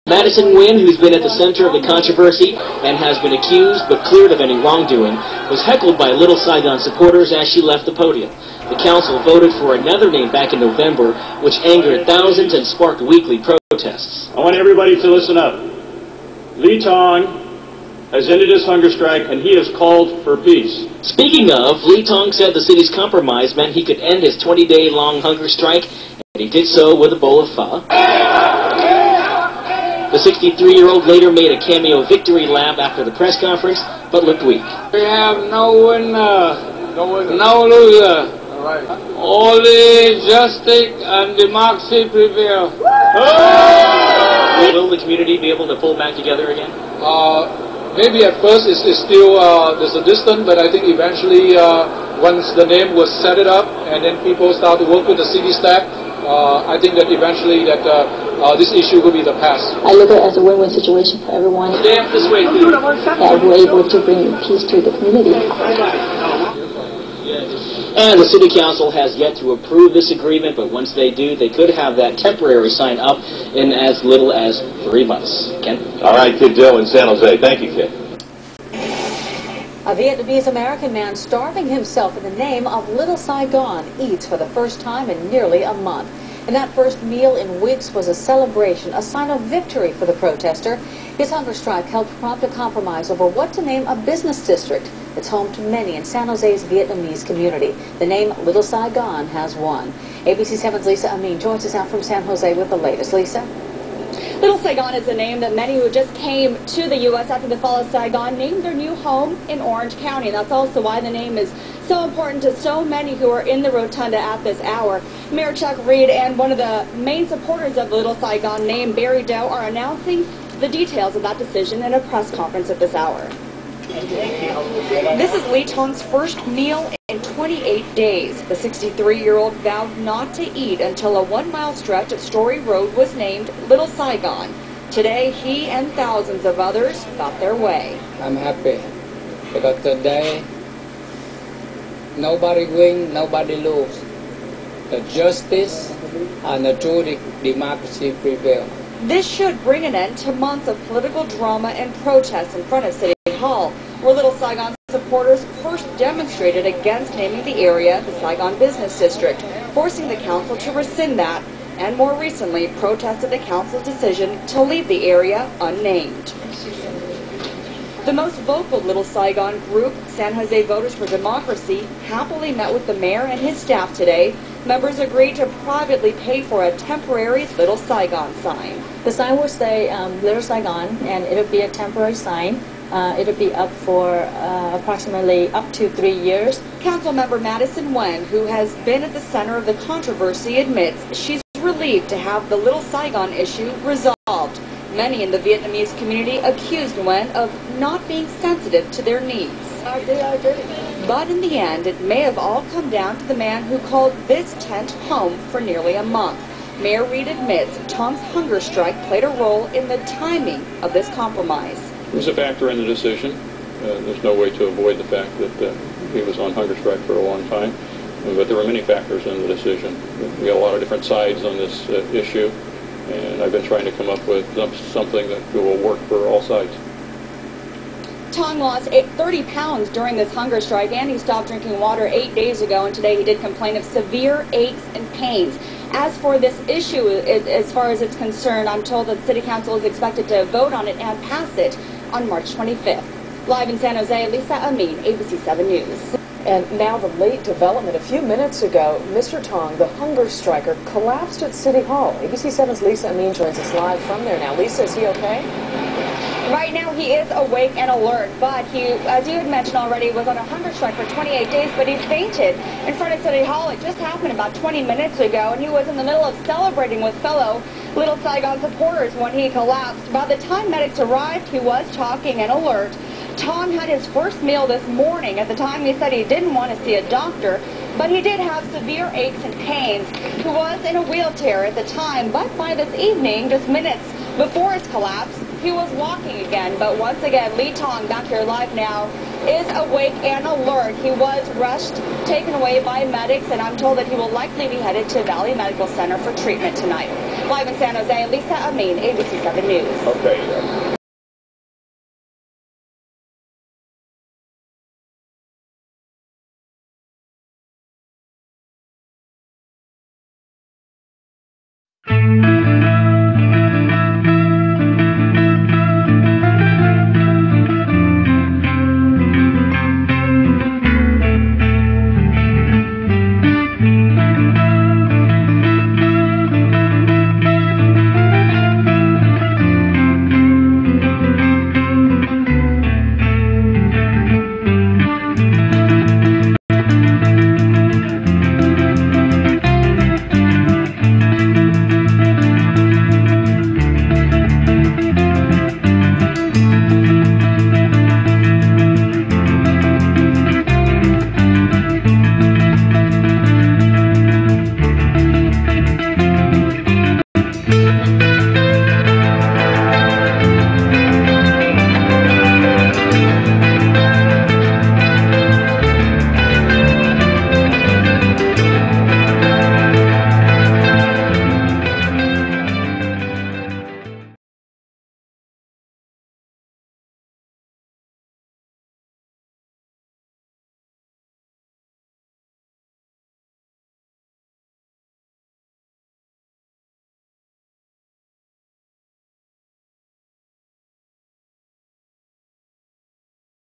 Madison Nguyen, who's been at the center of the controversy and has been accused but cleared of any wrongdoing, was heckled by Little Saigon supporters as she left the podium. The council voted for another name back in November, which angered thousands and sparked weekly protests. I want everybody to listen up. Lee Tong has ended his hunger strike and he has called for peace. Speaking of, Lee Tong said the city's compromise meant he could end his 20-day-long hunger strike, and he did so with a bowl of pho. The 63-year-old later made a cameo victory lap after the press conference, but looked weak. We have no winner, no loser. Only justice and democracy prevail. Will the community be able to pull back together again? Maybe at first it's still there's a distance, but I think eventually once the name was set it up and then people start to work with the city staff, I think that eventually that this issue will be the past. I look at it as a win-win situation for everyone. Stand this way, please. That we're able to bring peace to the community. And the City Council has yet to approve this agreement, but once they do, they could have that temporary sign up in as little as 3 months. Ken? All right, Kid Joe in San Jose. Thank you, Kid. A Vietnamese-American man starving himself in the name of Little Saigon eats for the first time in nearly a month. And that first meal in weeks was a celebration, a sign of victory for the protester. His hunger strike helped prompt a compromise over what to name a business district. It's home to many in San Jose's Vietnamese community. The name Little Saigon has won. ABC 7's Lisa Amin joins us out from San Jose with the latest. Lisa? Little Saigon is a name that many who just came to the U.S. after the fall of Saigon named their new home in Orange County. That's also why the name is so important to so many who are in the rotunda at this hour. Mayor Chuck Reed and one of the main supporters of the Little Saigon name, Barry Doe, are announcing the details of that decision in a press conference at this hour. This is Lee Tong's first meal in 28 days. The 63-year-old vowed not to eat until a 1-mile stretch at Story Road was named Little Saigon. Today, he and thousands of others got their way. I'm happy because today nobody win, nobody lose. The justice and a true democracy prevail. This should bring an end to months of political drama and protests in front of City Hall, where Little Saigon supporters first demonstrated against naming the area the Saigon Business District, forcing the council to rescind that, and more recently protested the council's decision to leave the area unnamed. The most vocal Little Saigon group, San Jose Voters for Democracy, happily met with the mayor and his staff today. Members agreed to privately pay for a temporary Little Saigon sign. The sign will say Little Saigon, and it'll be a temporary sign. It'll be up for approximately up to 3 years. Councilmember Madison Nguyen, who has been at the center of the controversy, admits she's relieved to have the Little Saigon issue resolved. Many in the Vietnamese community accused Nguyen of not being sensitive to their needs. But in the end, it may have all come down to the man who called this tent home for nearly a month. Mayor Reed admits Tong's hunger strike played a role in the timing of this compromise. It was a factor in the decision. There's no way to avoid the fact that he was on hunger strike for a long time. But there were many factors in the decision. We got a lot of different sides on this issue, and I've been trying to come up with something that will work for all sides. Tong lost 30 pounds during this hunger strike, and he stopped drinking water 8 days ago, and today he did complain of severe aches and pains. As for this issue, as far as it's concerned, I'm told that the City Council is expected to vote on it and pass it on March 25th. Live in San Jose, Lisa Amin, ABC 7 News. And now the late development. A few minutes ago, Mr. Tong, the hunger striker, collapsed at City Hall. ABC 7's Lisa Amin joins us live from there now. Lisa, is he okay? Right now he is awake and alert, but he, as you had mentioned already, was on a hunger strike for 28 days, but he fainted in front of City Hall. It just happened about 20 minutes ago, and he was in the middle of celebrating with fellow Little Saigon supporters when he collapsed. By the time medics arrived, he was talking and alert. Tong had his first meal this morning. At the time, he said he didn't want to see a doctor, but he did have severe aches and pains. He was in a wheelchair at the time, but by this evening, just minutes before his collapse, he was walking again. But once again, Lee Tong, back here live now, is awake and alert. He was rushed, taken away by medics, and I'm told that he will likely be headed to Valley Medical Center for treatment tonight. Live in San Jose, Lisa Amin, ABC 7 News. Okay.